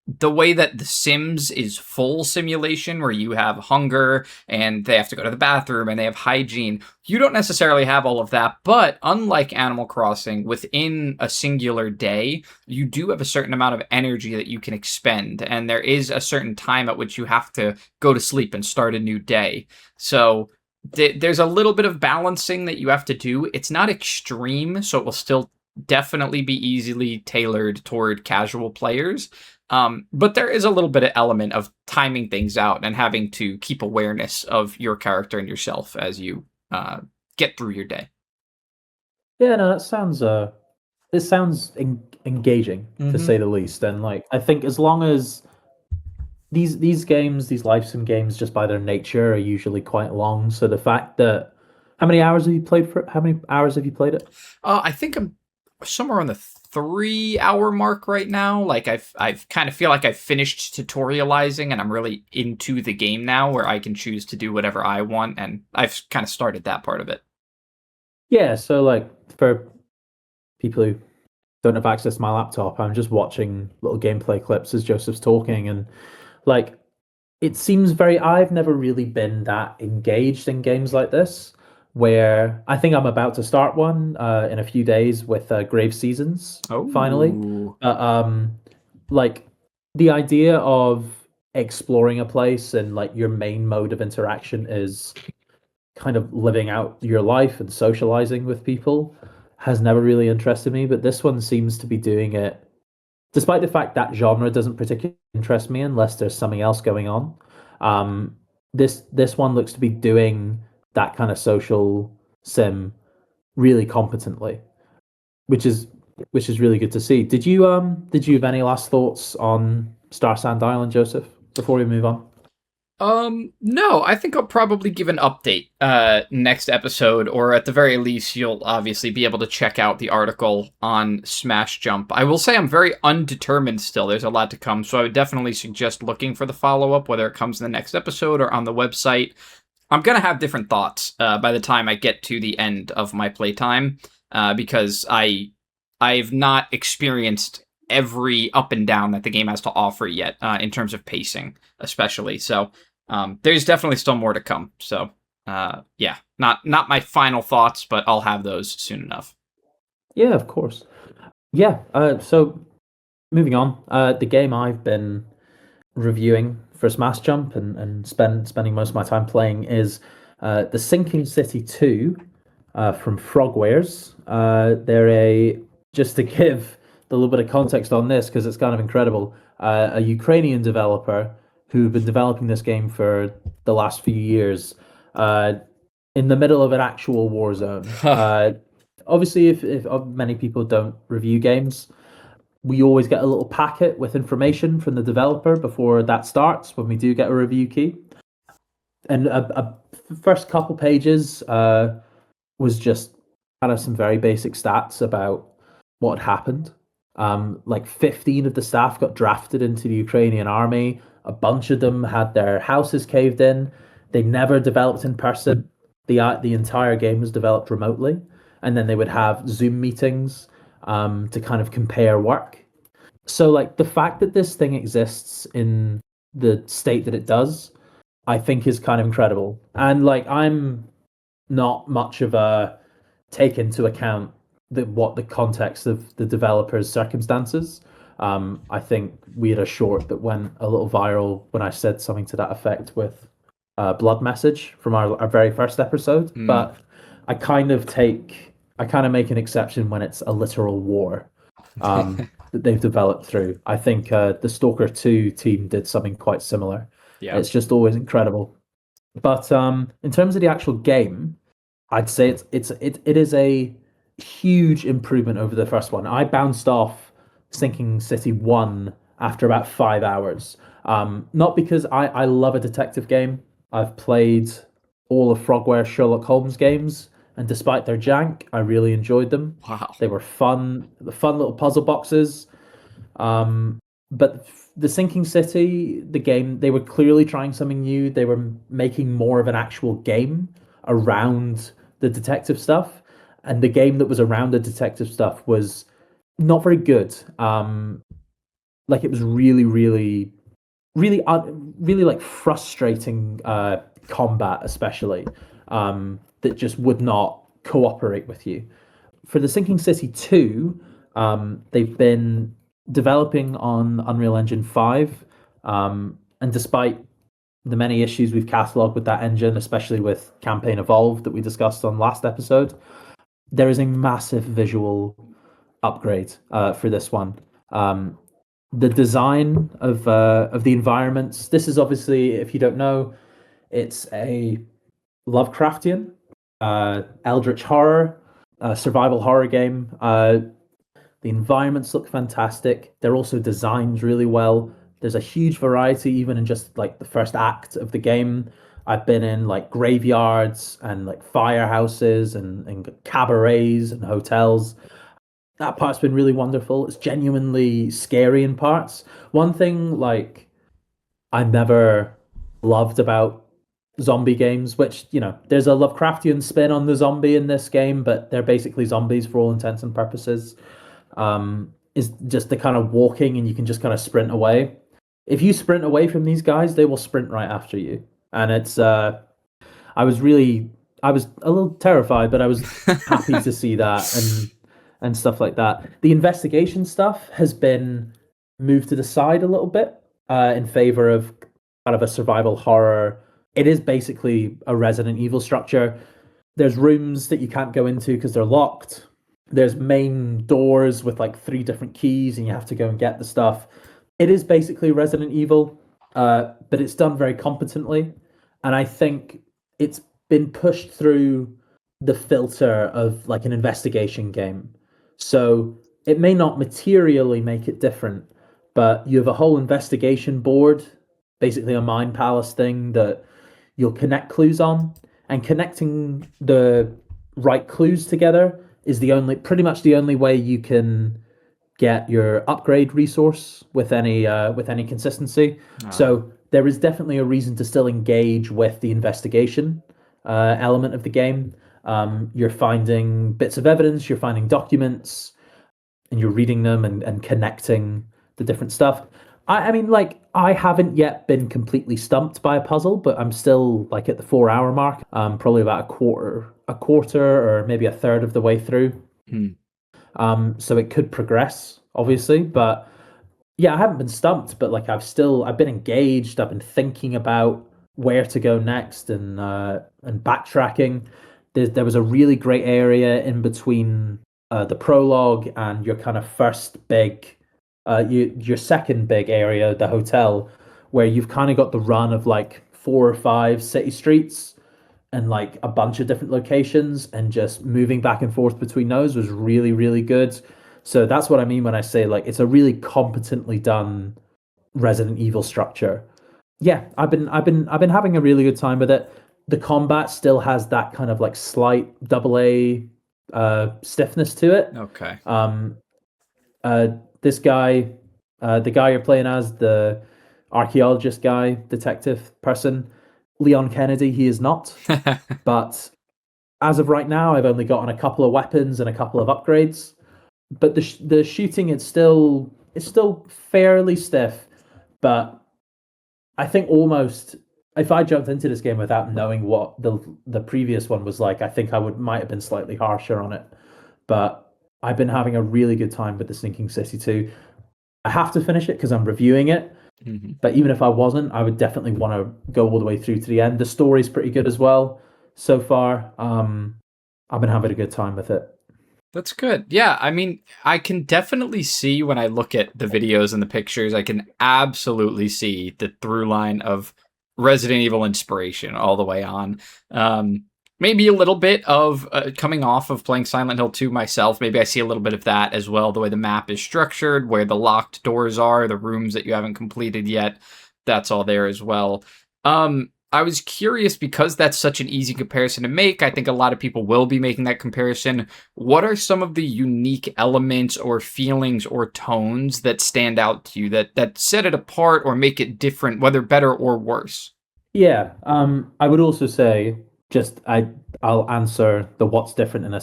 the way that The Sims is full simulation, where you have hunger and they have to go to the bathroom and they have hygiene, you don't necessarily have all of that. But unlike Animal Crossing, within a singular day, you do have a certain amount of energy that you can expend. And there is a certain time at which you have to go to sleep and start a new day. So there's a little bit of balancing that you have to do. It's not extreme, so it will still definitely be easily tailored toward casual players. But there is a little bit of element of timing things out and having to keep awareness of your character and yourself as you get through your day. Yeah, no, that sounds it sounds engaging to say the least. And like I think as long as these games, these live sim games, just by their nature, are usually quite long. So the fact that how many hours have you played for? How many hours have you played it? I think I'm somewhere on the 3 hour mark right now. Like I've kind of feel like I've finished tutorializing and I'm really into the game now, where I can choose to do whatever I want, and I've kind of started that part of it. Yeah, so like for people who don't have access to my laptop, I'm just watching little gameplay clips as Joseph's talking, and like it seems very, I've never really been that engaged in games like this, where I think I'm about to start one in a few days with Grave Seasons finally. Oh, Like the idea of exploring a place and like your main mode of interaction is kind of living out your life and socializing with people has never really interested me, but this one seems to be doing it despite the fact that genre doesn't particularly interest me unless there's something else going on. This one looks to be doing that kind of social sim really competently, which is really good to see. Did you have any last thoughts on Starsand Island, Joseph, before we move on? No, I think I'll probably give an update next episode, or at the very least, you'll obviously be able to check out the article on Smash Jump. I will say I'm very undetermined still. There's a lot to come, so I would definitely suggest looking for the follow-up, whether it comes in the next episode or on the website. I'm gonna have different thoughts by the time I get to the end of my playtime, because I've not experienced every up and down that the game has to offer yet, in terms of pacing, especially. So there's definitely still more to come. So yeah, not my final thoughts, but I'll have those soon enough. Yeah, of course. Yeah. So moving on, the game I've been reviewing for Smash Jump and spending most of my time playing is the Sinking City 2 from Frogwares. They're a just to give a little bit of context on this because it's kind of incredible. A Ukrainian developer who've been developing this game for the last few years, in the middle of an actual war zone. Obviously, if many people don't review games, we always get a little packet with information from the developer before that starts when we do get a review key. And a first couple pages was just kind of some very basic stats about what happened. Like 15 of the staff got drafted into the Ukrainian army. A bunch of them had their houses caved in. They never developed in person. The entire game was developed remotely, and then they would have Zoom meetings to kind of compare work. So, like the fact that this thing exists in the state that it does, I think is kind of incredible. And like I'm not much of a take into account what the context of the developer's circumstances. I think we had a short that went a little viral when I said something to that effect with Blood Message from our very first episode. But I kind of make an exception when it's a literal war that they've developed through. I think the Stalker 2 team did something quite similar. Yeah. It's just always incredible. But in terms of the actual game, I'd say it is a huge improvement over the first one. I bounced off Sinking City 1 after about 5 hours. Not because I love a detective game. I've played all of Frogware's Sherlock Holmes games, and despite their jank, I really enjoyed them. Wow. They were fun little puzzle boxes. But the Sinking City, the game, they were clearly trying something new. They were making more of an actual game around the detective stuff, and the game that was around the detective stuff was not very good. Like it was really, really, really, really like frustrating combat, especially that just would not cooperate with you. For the Sinking City 2, they've been developing on Unreal Engine 5, and despite the many issues we've catalogued with that engine, especially with Campaign Evolved that we discussed on last episode, there is a massive visual upgrade for this one. The design of the environments. This is obviously, if you don't know, it's a Lovecraftian, eldritch horror, survival horror game. The environments look fantastic. They're also designed really well. There's a huge variety, even in just like the first act of the game. I've been in like graveyards and like firehouses and cabarets and hotels. That part's been really wonderful. It's genuinely scary in parts. One thing like I never loved about zombie games, which, you know, there's a Lovecraftian spin on the zombie in this game, but they're basically zombies for all intents and purposes. Is just the kind of walking and you can just kind of sprint away. If you sprint away from these guys, they will sprint right after you. And it's I was a little terrified, but I was happy to see that and stuff like that. The investigation stuff has been moved to the side a little bit in favor of kind of a survival horror. It is basically a Resident Evil structure. There's rooms that you can't go into because they're locked. There's main doors with like 3 different keys and you have to go and get the stuff. It is basically Resident Evil, but it's done very competently. And I think it's been pushed through the filter of like an investigation game. So it may not materially make it different, but you have a whole investigation board basically a mind palace thing that you'll connect clues on, and connecting the right clues together is pretty much the only way you can get your upgrade resource with any consistency. So there is definitely a reason to still engage with the investigation element of the game. You're finding bits of evidence, you're finding documents, and you're reading them and connecting the different stuff. I mean, like, I haven't yet been completely stumped by a puzzle, but I'm still like at the 4 hour mark. Probably about a quarter, or maybe a third of the way through. So it could progress, obviously, but yeah, I haven't been stumped, but like I've been engaged. I've been thinking about where to go next and backtracking. There was a really great area in between the prologue and your kind of first big, your second big area, the hotel, where you've kind of got the run of like 4 or 5 city streets and like a bunch of different locations, and just moving back and forth between those was really, really good. So that's what I mean when I say like it's a really competently done Resident Evil structure. Yeah, I've been having a really good time with it. The combat still has that kind of like slight double A stiffness to it. Okay. This guy, the guy you're playing as, the archaeologist guy, detective person, Leon Kennedy, he is not. But as of right now, I've only gotten a couple of weapons and a couple of upgrades. But the shooting it's still fairly stiff. But I think almost if I jumped into this game without knowing what the previous one was like, I think I might have been slightly harsher on it. But I've been having a really good time with the Sinking City 2. I have to finish it because I'm reviewing it. But even if I wasn't, I would definitely want to go all the way through to the end. The story's pretty good as well so far. I've been having a good time with it. That's good. Yeah, I mean, I can definitely see when I look at the videos and the pictures, I can absolutely see the through line of Resident Evil inspiration all the way on. Maybe a little bit of coming off of playing Silent Hill 2 myself. Maybe I see a little bit of that as well, the way the map is structured, where the locked doors are, the rooms that you haven't completed yet. That's all there as well. I was curious, because that's such an easy comparison to make. I think a lot of people will be making that comparison. What are some of the unique elements or feelings or tones that stand out to you that set it apart or make it different, whether better or worse? Yeah, I would also say I'll answer the what's different in a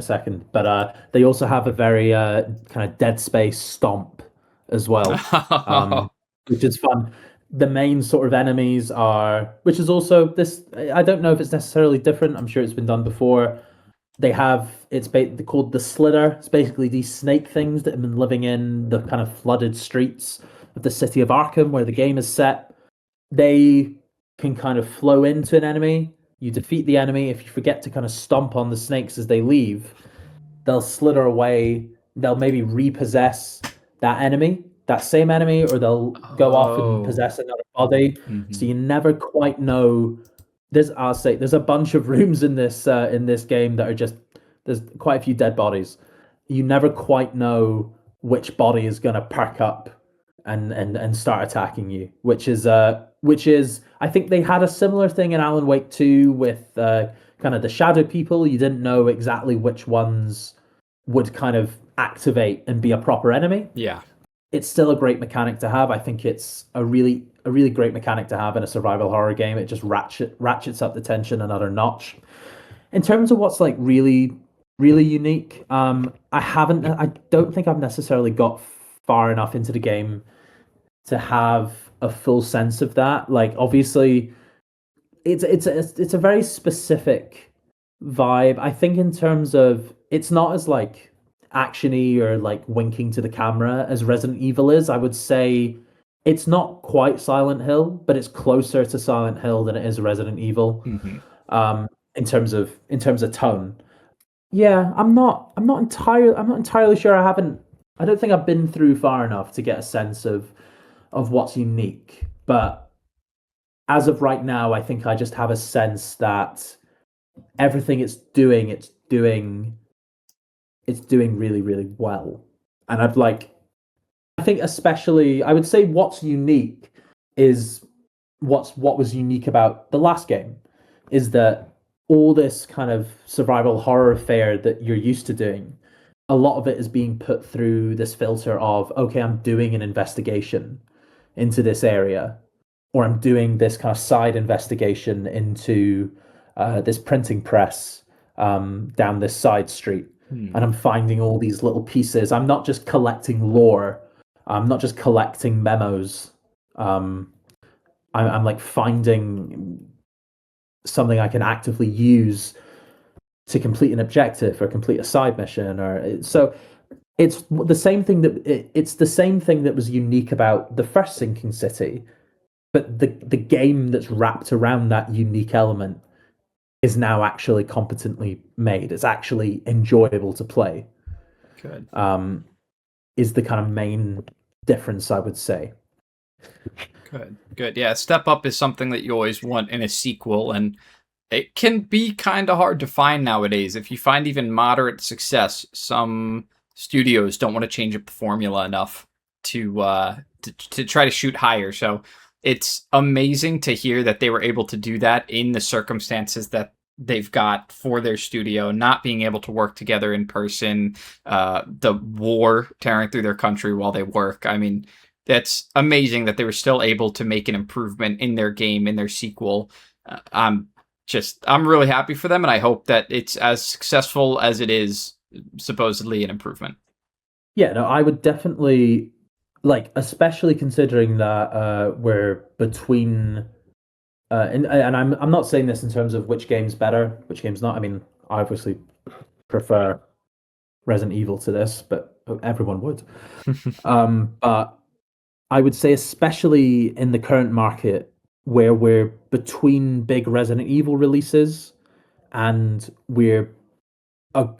second, but they also have a very kind of Dead Space stomp as well, which is fun. The main sort of enemies are, which is also this. I don't know if it's necessarily different. I'm sure it's been done before. They have called the Slither. It's basically these snake things that have been living in the kind of flooded streets of the city of Arkham, where the game is set. They can kind of flow into an enemy. You defeat the enemy. If you forget to kind of stomp on the snakes as they leave, they'll slither away. They'll maybe repossess that same enemy, or they'll go off and possess another body. So you never quite know. I'll say there's a bunch of rooms in this game that are just, there's quite a few dead bodies. You never quite know which body is gonna perk up and start attacking you, which is I think they had a similar thing in Alan Wake 2 with kind of the shadow people. You didn't know exactly which ones would kind of activate and be a proper enemy. Yeah. It's still a great mechanic to have. I think it's a really great mechanic to have in a survival horror game. It just ratchets up the tension another notch. In terms of what's like really unique, I don't think I've necessarily got far enough into the game to have a full sense of that. Like, obviously, it's a very specific vibe. I think in terms of, it's not as like actiony or like winking to the camera as Resident Evil is. I would say it's not quite Silent Hill, but it's closer to Silent Hill than it is Resident Evil. In terms of tone. Yeah, I'm not entirely sure. I don't think I've been through far enough to get a sense of what's unique. But as of right now, I think I just have a sense that everything it's doing really, really well. And I think especially, I would say what's unique is what was unique about the last game is that all this kind of survival horror fare that you're used to doing, a lot of it is being put through this filter of, okay, I'm doing an investigation into this area, or I'm doing this kind of side investigation into this printing press down this side street, and I'm finding all these little pieces. I'm not just collecting lore. I'm not just collecting memos. I'm like finding something I can actively use to complete an objective or complete a side mission, or so it's the same thing it's the same thing that was unique about the first Sinking City, but the game that's wrapped around that unique element is now actually competently made. It's actually enjoyable to play. Good. Is the kind of main difference, I would say. Good. Yeah, step up is something that you always want in a sequel, and it can be kind of hard to find nowadays. If you find even moderate success, some studios don't want to change up the formula enough to try to shoot higher. So it's amazing to hear that they were able to do that in the circumstances that they've got for their studio, not being able to work together in person, the war tearing through their country while they work. I mean, that's amazing that they were still able to make an improvement in their game, in their sequel. I'm really happy for them, and I hope that it's as successful as it is supposedly an improvement. Yeah, no, I would definitely like, especially considering that we're between, and I'm not saying this in terms of which game's better, which game's not. I mean, I obviously prefer Resident Evil to this, but everyone would. But I would say, especially in the current market, where we're between big Resident Evil releases, and we're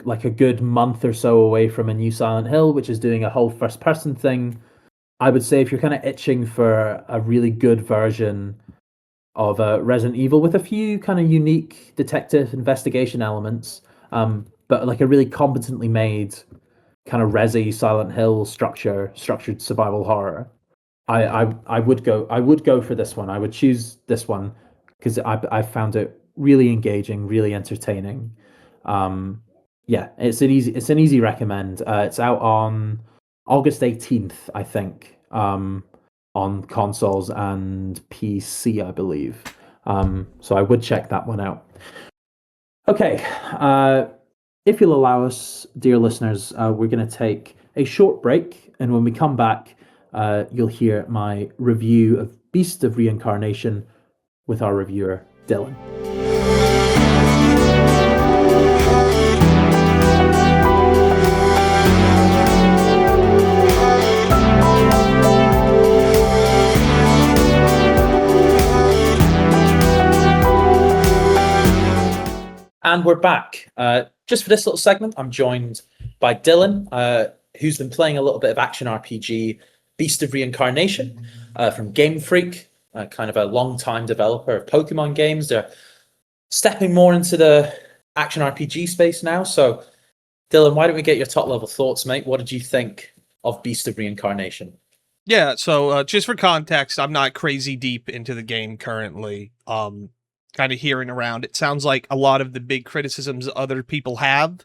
like a good month or so away from a new Silent Hill, which is doing a whole first-person thing. I would say if you're kind of itching for a really good version of Resident Evil with a few kind of unique detective investigation elements, but like a really competently made kind of resi Silent Hill structured survival horror, I would go for this one. I would choose this one because I found it really engaging, really entertaining. Yeah, it's an easy recommend. It's out on August 18th, I think, on consoles and PC, I believe. So I would check that one out. Okay, if you'll allow us, dear listeners, we're going to take a short break, and when we come back, you'll hear my review of Beast of Reincarnation with our reviewer, Dylan. And we're back. Just for this little segment, I'm joined by Dylan, who's been playing a little bit of action RPG Beast of Reincarnation from Game Freak, kind of a long-time developer of Pokemon games. They're stepping more into the action RPG space now. So, Dylan, why don't we get your top-level thoughts, mate? What did you think of Beast of Reincarnation? Yeah, so just for context, I'm not crazy deep into the game currently. Kind of hearing around, it sounds like a lot of the big criticisms other people have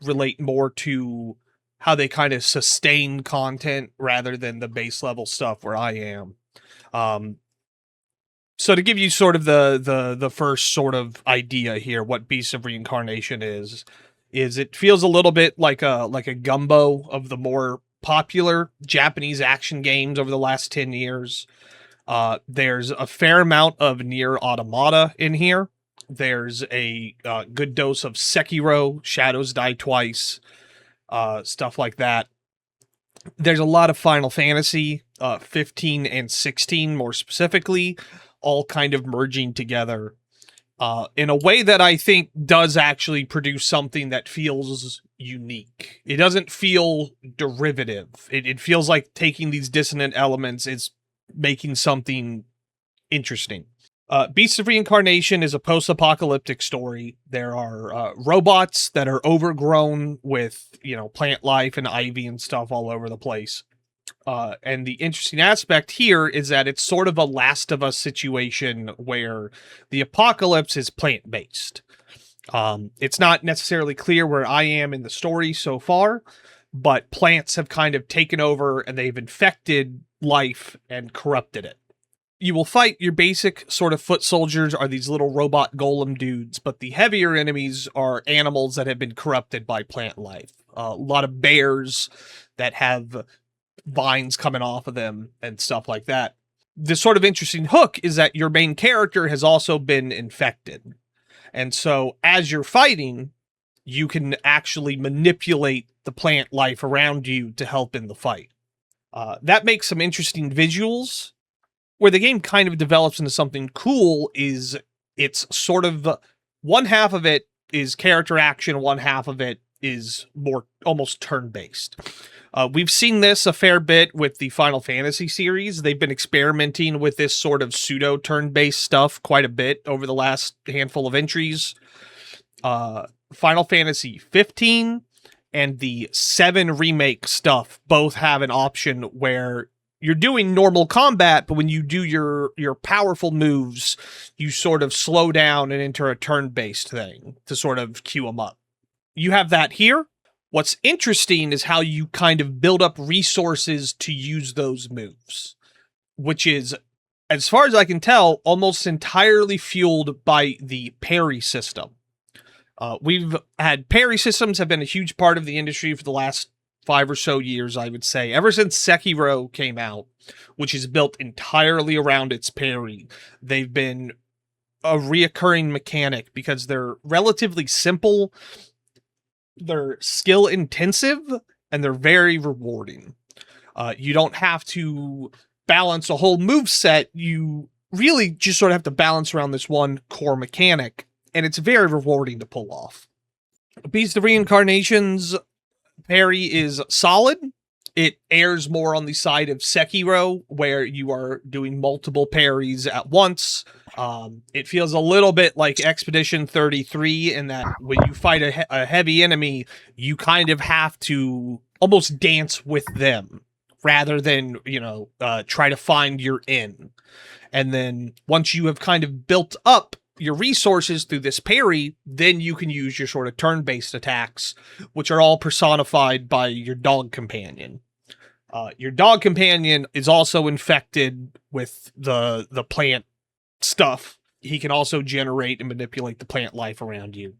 relate more to how they kind of sustain content rather than the base level stuff where I am. So to give you sort of the first sort of idea here, what Beast of Reincarnation is it feels a little bit like a gumbo of the more popular Japanese action games over the last 10 years. There's a fair amount of Nier Automata in here. There's a good dose of Sekiro, Shadows Die Twice, stuff like that. There's a lot of Final Fantasy, 15 and 16 more specifically, all kind of merging together in a way that I think does actually produce something that feels unique. It doesn't feel derivative. It feels like taking these dissonant elements is making something interesting. Beast of Reincarnation is a post-apocalyptic story. There are robots that are overgrown with, plant life and ivy and stuff all over the place. And the interesting aspect here is that it's sort of a Last of Us situation where the apocalypse is plant-based. It's not necessarily clear where I am in the story so far, but plants have kind of taken over and they've infected life and corrupted it. You will fight your basic sort of foot soldiers are these little robot golem dudes, but the heavier enemies are animals that have been corrupted by plant life. A lot of bears that have vines coming off of them and stuff like that. The sort of interesting hook is that your main character has also been infected. And so as you're fighting, you can actually manipulate the plant life around you to help in the fight. That makes some interesting visuals. Where the game kind of develops into something cool is it's sort of one half of it is character action, one half of it is more almost turn-based. We've seen this a fair bit with the Final Fantasy series. They've been experimenting with this sort of pseudo turn-based stuff quite a bit over the last handful of entries. Final Fantasy 15 and the 7 remake stuff both have an option where you're doing normal combat, but when you do your powerful moves, you sort of slow down and enter a turn-based thing to sort of queue them up. You have that here. What's interesting is how you kind of build up resources to use those moves, which is, as far as I can tell, almost entirely fueled by the parry system. We've had parry systems have been a huge part of the industry for the last 5 or so years, I would say. Ever since Sekiro came out, which is built entirely around its parry, they've been a reoccurring mechanic because they're relatively simple, they're skill intensive, and they're very rewarding. You don't have to balance a whole move set. You really just sort of have to balance around this one core mechanic, and it's very rewarding to pull off. Beast of Reincarnation's parry is solid. It airs more on the side of Sekiro, where you are doing multiple parries at once. It feels a little bit like Expedition 33 in that when you fight a heavy enemy, you kind of have to almost dance with them rather than, try to find your in. And then once you have kind of built up your resources through this parry, then you can use your sort of turn-based attacks, which are all personified by your dog companion. Your dog companion is also infected with the plant stuff. He can also generate and manipulate the plant life around you.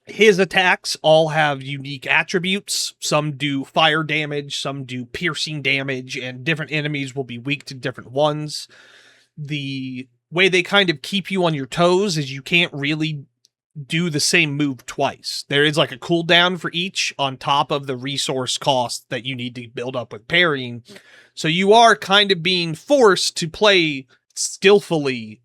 His attacks all have unique attributes. Some do fire damage, some do piercing damage, and different enemies will be weak to different ones. The way they kind of keep you on your toes is you can't really do the same move twice. There is like a cooldown for each on top of the resource cost that you need to build up with parrying. So you are kind of being forced to play skillfully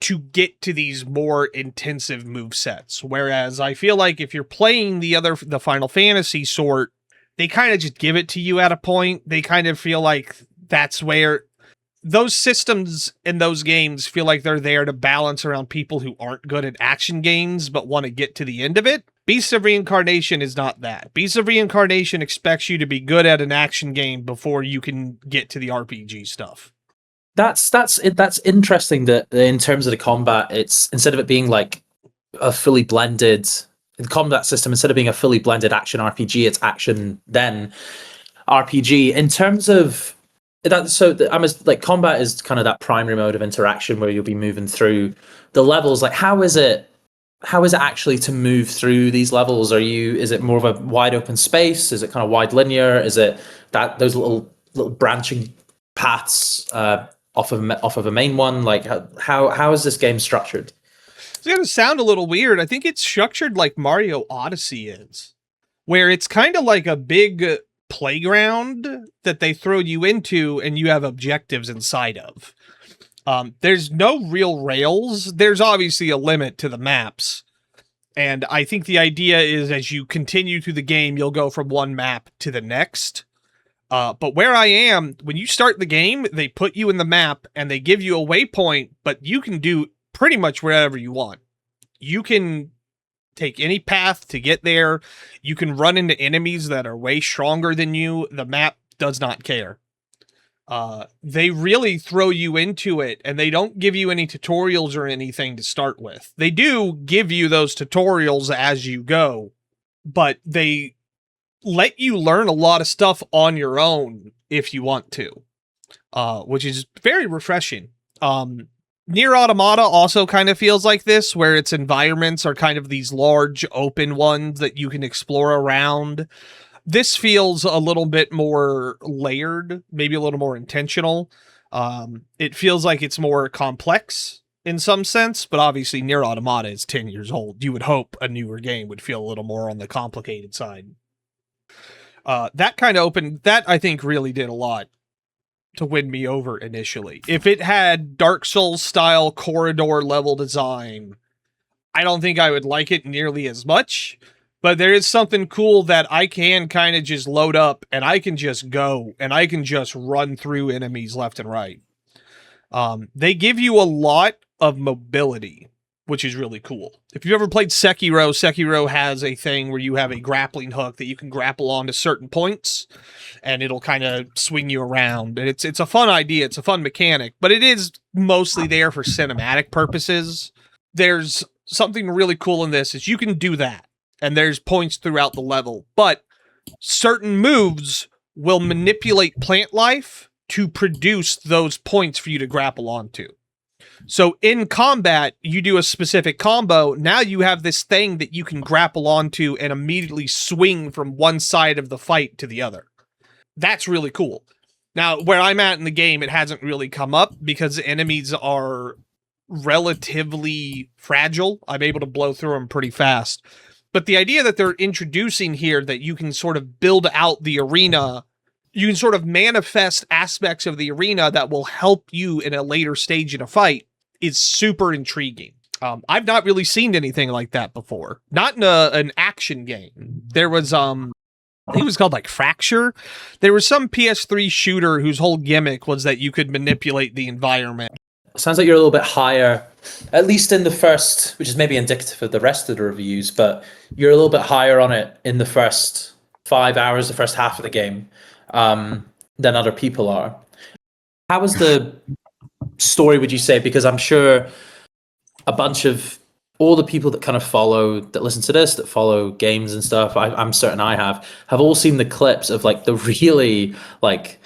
to get to these more intensive move sets. Whereas I feel like if you're playing the Final Fantasy sort, they kind of just give it to you at a point. They kind of feel like that's where those systems in those games feel like they're there to balance around people who aren't good at action games but want to get to the end of it. Beast of Reincarnation is not that. Beast of Reincarnation expects you to be good at an action game before you can get to the RPG stuff. That's interesting that in terms of the combat, it's instead of it being like a fully blended combat system, instead of being a fully blended action RPG, it's action then RPG. In terms of that, so like combat is kind of that primary mode of interaction where you'll be moving through the levels. Like, how is it actually to move through these levels? Is it more of a wide open space? Is it kind of wide linear? Is it that those little branching paths off of a main one? Like, how is this game structured? It's going to sound a little weird. I think it's structured like Mario Odyssey is, where it's kind of like a big playground that they throw you into and you have objectives inside of. There's no real rails. There's obviously a limit to the maps. And I think the idea is as you continue through the game, you'll go from one map to the next. But where I am, when you start the game, they put you in the map and they give you a waypoint, but you can do pretty much wherever you want. You can take any path to get there. You can run into enemies that are way stronger than you. The map does not care. They really throw you into it, and they don't give you any tutorials or anything to start with. They do give you those tutorials as you go, but they let you learn a lot of stuff on your own if you want to, which is very refreshing. Nier Automata also kind of feels like this, where its environments are kind of these large open ones that you can explore around. This feels a little bit more layered, maybe a little more intentional. It feels like it's more complex in some sense, but obviously Nier Automata is 10 years old. You would hope a newer game would feel a little more on the complicated side. That kind of that I think really did a lot to win me over initially. If it had Dark Souls style corridor level design, I don't think I would like it nearly as much, but there is something cool that I can kind of just load up and I can just go and I can just run through enemies left and right. They give you a lot of mobility, which is really cool. If you've ever played Sekiro, Sekiro has a thing where you have a grappling hook that you can grapple onto certain points, and it'll kind of swing you around. And it's a fun idea, it's a fun mechanic, but it is mostly there for cinematic purposes. There's something really cool in this, is you can do that, and there's points throughout the level, but certain moves will manipulate plant life to produce those points for you to grapple onto. So in combat, you do a specific combo, now you have this thing that you can grapple onto and immediately swing from one side of the fight to the other. That's really cool. Now, where I'm at in the game, it hasn't really come up because enemies are relatively fragile. I'm able to blow through them pretty fast. But the idea that they're introducing here, that you can sort of build out the arena, you can sort of manifest aspects of the arena that will help you in a later stage in a fight, is super intriguing. I've not really seen anything like that before. Not in an action game. There was, I think it was called like Fracture. There was some PS3 shooter whose whole gimmick was that you could manipulate the environment. Sounds like you're a little bit higher, at least in the first, which is maybe indicative of the rest of the reviews, but you're a little bit higher on it in the first 5 hours, the first half of the game, than other people are. How was the story, would you say? Because I'm sure a bunch of all the people that kind of follow, that listen to this, that follow games and stuff, I'm certain I have all seen the clips of like the really like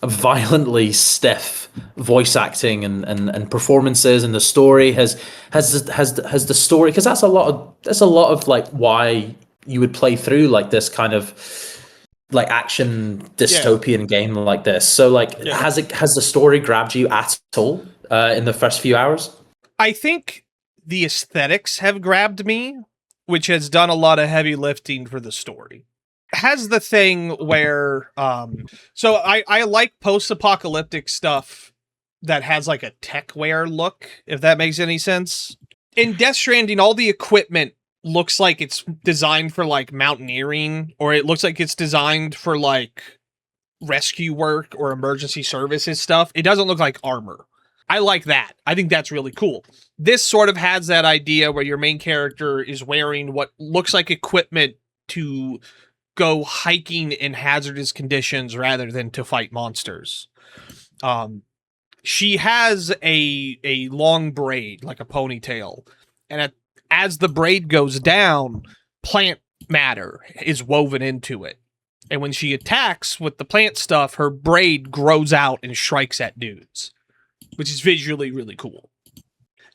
violently stiff voice acting and performances, and the story has the story, because that's a lot of like why you would play through like this kind of like action dystopian game like this. So like, has the story grabbed you at all in the first few hours? I think the aesthetics have grabbed me, which has done a lot of heavy lifting for the story. Has the thing where so I like post-apocalyptic stuff that has like a techware look, if that makes any sense. In Death Stranding, all the equipment looks like it's designed for like mountaineering, or it looks like it's designed for like rescue work or emergency services stuff. It doesn't look like armor. I like that. I think that's really cool. This sort of has that idea where your main character is wearing what looks like equipment to go hiking in hazardous conditions rather than to fight monsters. She has a long braid, like a ponytail, and as the braid goes down, plant matter is woven into it. And when she attacks with the plant stuff, her braid grows out and strikes at dudes, which is visually really cool.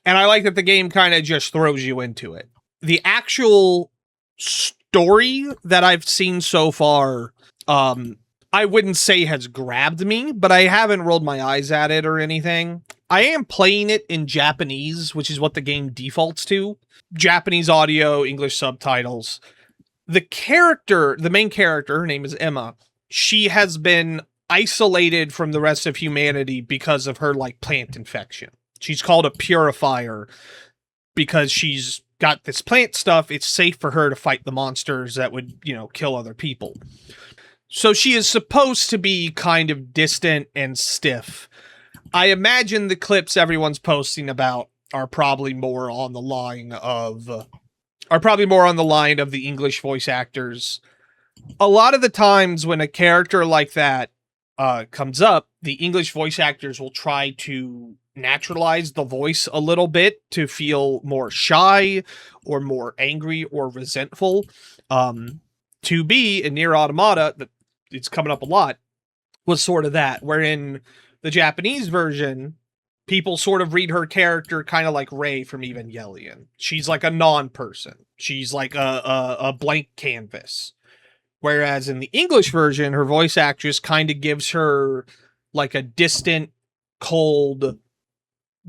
And I like that the game kind of just throws you into it. The actual story that I've seen so far, I wouldn't say has grabbed me, but I haven't rolled my eyes at it or anything. I am playing it in Japanese, which is what the game defaults to. Japanese audio, English subtitles. The main character, her name is Emma, she has been isolated from the rest of humanity because of her like plant infection. She's called a purifier because she's got this plant stuff. It's safe for her to fight the monsters that would, kill other people. So she is supposed to be kind of distant and stiff. I imagine the clips everyone's posting about are probably more on the line of the English voice actors. A lot of the times when a character like that comes up, the English voice actors will try to naturalize the voice a little bit to feel more shy or more angry or resentful. To be in Nier Automata, that it's coming up a lot, was sort of that, where in the Japanese version, people sort of read her character kind of like Rei from Evangelion. She's like a non-person. She's like a blank canvas. Whereas in the English version, her voice actress kind of gives her like a distant, cold,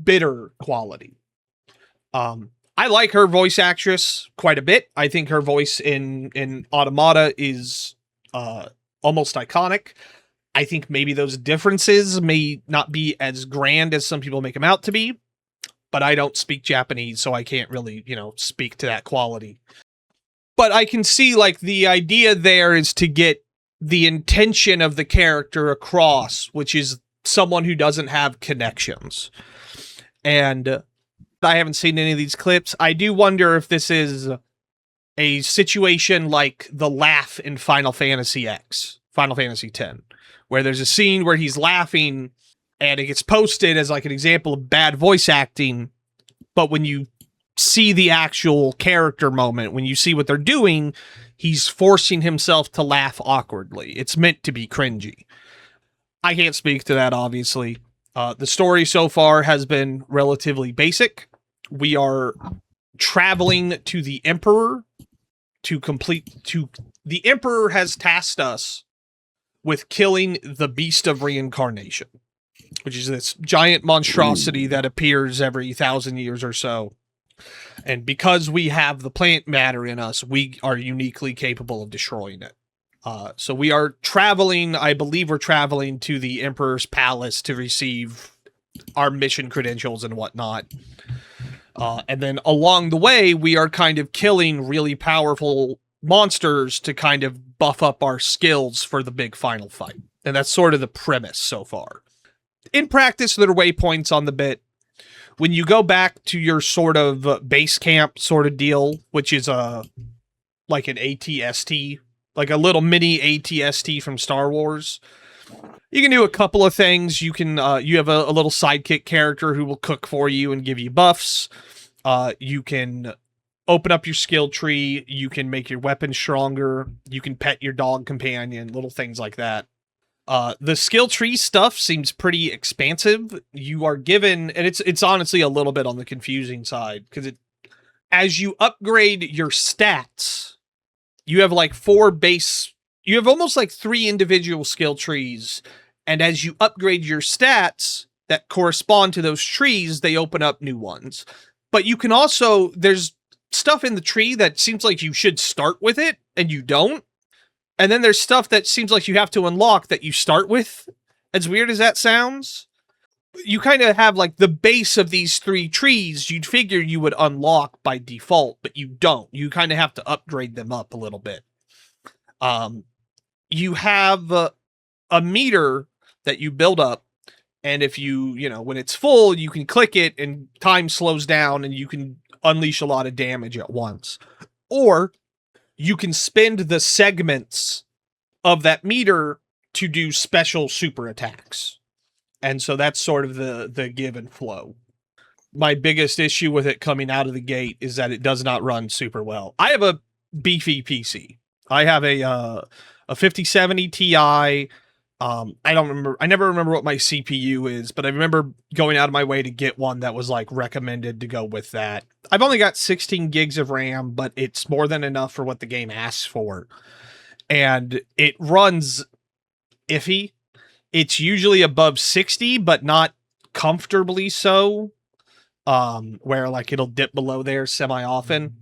bitter quality. I like her voice actress quite a bit. I think her voice in Automata is almost iconic. I think maybe those differences may not be as grand as some people make them out to be, but I don't speak Japanese, so I can't really, speak to that quality. But I can see, like, the idea there is to get the intention of the character across, which is someone who doesn't have connections. And I haven't seen any of these clips. I do wonder if this is a situation like the laugh in Final Fantasy X, Final Fantasy X, where there's a scene where he's laughing and it gets posted as like an example of bad voice acting. But when you see the actual character moment, when you see what they're doing, he's forcing himself to laugh awkwardly. It's meant to be cringy. I can't speak to that, obviously. The story so far has been relatively basic. We are traveling to the Emperor the Emperor has tasked us with killing the Beast of Reincarnation, which is this giant monstrosity that appears every 1,000 years or so. And because we have the plant matter in us, we are uniquely capable of destroying it. So we are traveling, I believe we're traveling to the Emperor's palace to receive our mission credentials and whatnot. And then along the way, we are kind of killing really powerful monsters to kind of buff up our skills for the big final fight. And that's sort of the premise so far. In practice, there are waypoints on the bit. When you go back to your sort of base camp sort of deal, which is like an ATST, like a little mini ATST from Star Wars, you can do a couple of things. You can you have a little sidekick character who will cook for you and give you buffs. You can open up your skill tree. You can make your weapon stronger. You can pet your dog companion, little things like that. The skill tree stuff seems pretty expansive. You are given, and it's honestly a little bit on the confusing side, because as you upgrade your stats, you have like you have almost like 3 individual skill trees, and as you upgrade your stats that correspond to those trees, they open up new ones. But you can also, there's stuff in the tree that seems like you should start with it, and you don't. And then there's stuff that seems like you have to unlock that you start with. As weird as that sounds, you kind of have like the base of these 3 trees you'd figure you would unlock by default, but you don't. You kind of have to upgrade them up a little bit. You have a meter that you build up, and if when it's full, you can click it and time slows down and you can unleash a lot of damage at once. Or you can spend the segments of that meter to do special super attacks. And so that's sort of the give and flow. My biggest issue with it coming out of the gate is that it does not run super well. I have a beefy PC. I have a 5070 Ti. I never remember what my CPU is, but I remember going out of my way to get one that was like recommended to go with that. I've only got 16 gigs of RAM, but it's more than enough for what the game asks for. And it runs iffy. It's usually above 60, but not comfortably so. Where like it'll dip below there semi-often.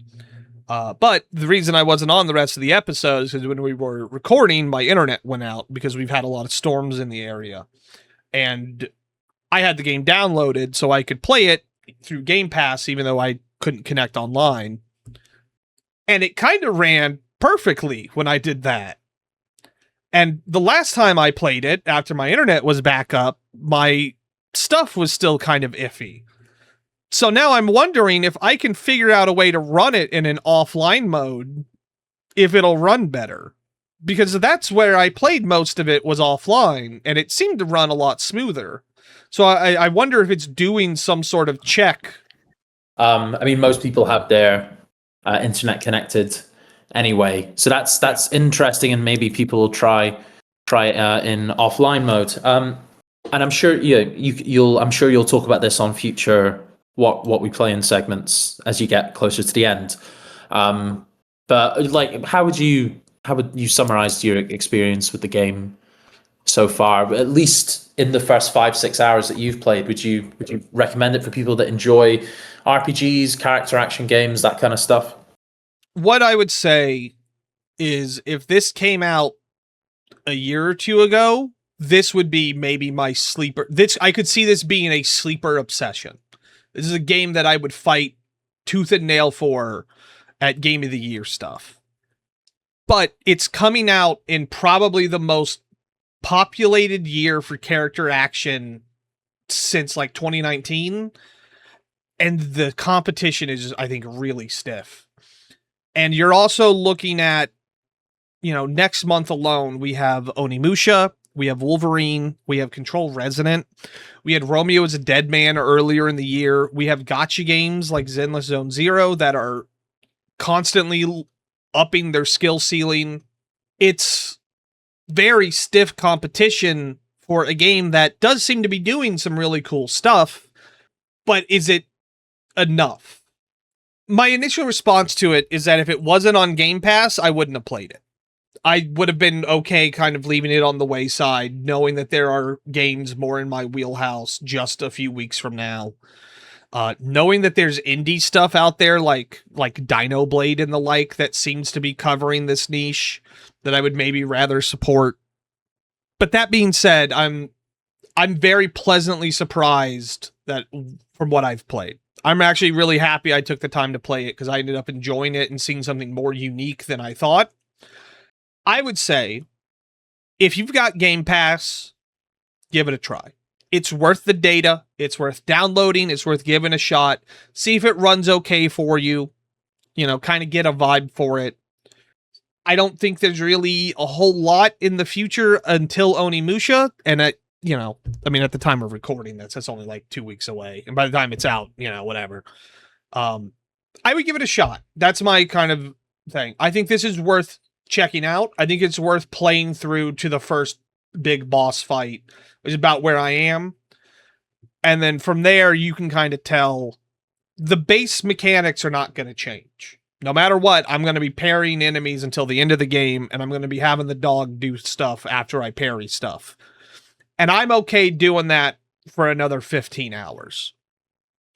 But the reason I wasn't on the rest of the episode is because when we were recording, my internet went out because we've had a lot of storms in the area. And I had the game downloaded so I could play it through Game Pass, even though I couldn't connect online. And it kind of ran perfectly when I did that. And the last time I played it, after my internet was back up, my stuff was still kind of iffy. So now I'm wondering if I can figure out a way to run it in an offline mode, if it'll run better. because that's where I played most of it, was offline, and it seemed to run a lot smoother. So I wonder if it's doing some sort of check. I mean, most people have their internet connected anyway, so that's interesting, and maybe people will try it in offline mode. And I'm sure I'm sure you'll talk about this on future what we play in segments as you get closer to the end. But like, how would you summarize your experience with the game so far? At least in the first 5-6 hours that you've played, would you recommend it for people that enjoy RPGs, character action games, that kind of stuff? What I would say is, if this came out a year or two ago, this would be maybe my sleeper. I could see this being a sleeper obsession. This is a game that I would fight tooth and nail for at Game of the Year stuff. But it's coming out in probably the most populated year for character action since like 2019. And the competition is, I think, really stiff. And you're also looking at, next month alone, we have Onimusha, we have Wolverine, we have Control Resonant, we had Romeo as a Dead Man earlier in the year, we have gacha games like Zenless Zone Zero that are constantly upping their skill ceiling. It's very stiff competition for a game that does seem to be doing some really cool stuff, but is it enough? My initial response to it is that if it wasn't on Game Pass, I wouldn't have played it. I would have been okay kind of leaving it on the wayside, knowing that there are games more in my wheelhouse just a few weeks from now. Knowing that there's indie stuff out there like Dino Blade and the like that seems to be covering this niche that I would maybe rather support. But that being said, I'm very pleasantly surprised that from what I've played. I'm actually really happy I took the time to play it because I ended up enjoying it and seeing something more unique than I thought. I would say, if you've got Game Pass, give it a try. It's worth the data. It's worth downloading. It's worth giving a shot. See if it runs okay for you. Kind of get a vibe for it. I don't think there's really a whole lot in the future until Onimusha. And at the time of recording, that's only like 2 weeks away. And by the time it's out, whatever. I would give it a shot. That's my kind of thing. I think this is worth checking out. I think it's worth playing through to the first big boss fight, which is about where I am. And then from there, you can kind of tell the base mechanics are not going to change. No matter what, I'm going to be parrying enemies until the end of the game, and I'm going to be having the dog do stuff after I parry stuff. And I'm okay doing that for another 15 hours.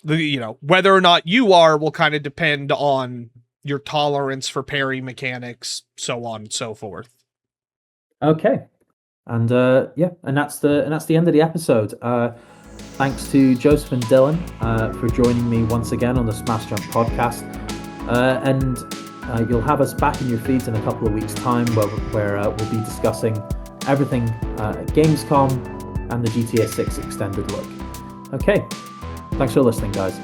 Whether or not you are will kind of depend on your tolerance for parry mechanics, so on and so forth. Okay. And and that's the end of the episode. Thanks to Joseph and Dylan for joining me once again on the Smash Jump podcast. And you'll have us back in your feeds in a couple of weeks' time where we'll be discussing everything Gamescom and the GTA 6 extended look. Okay. Thanks for listening, guys.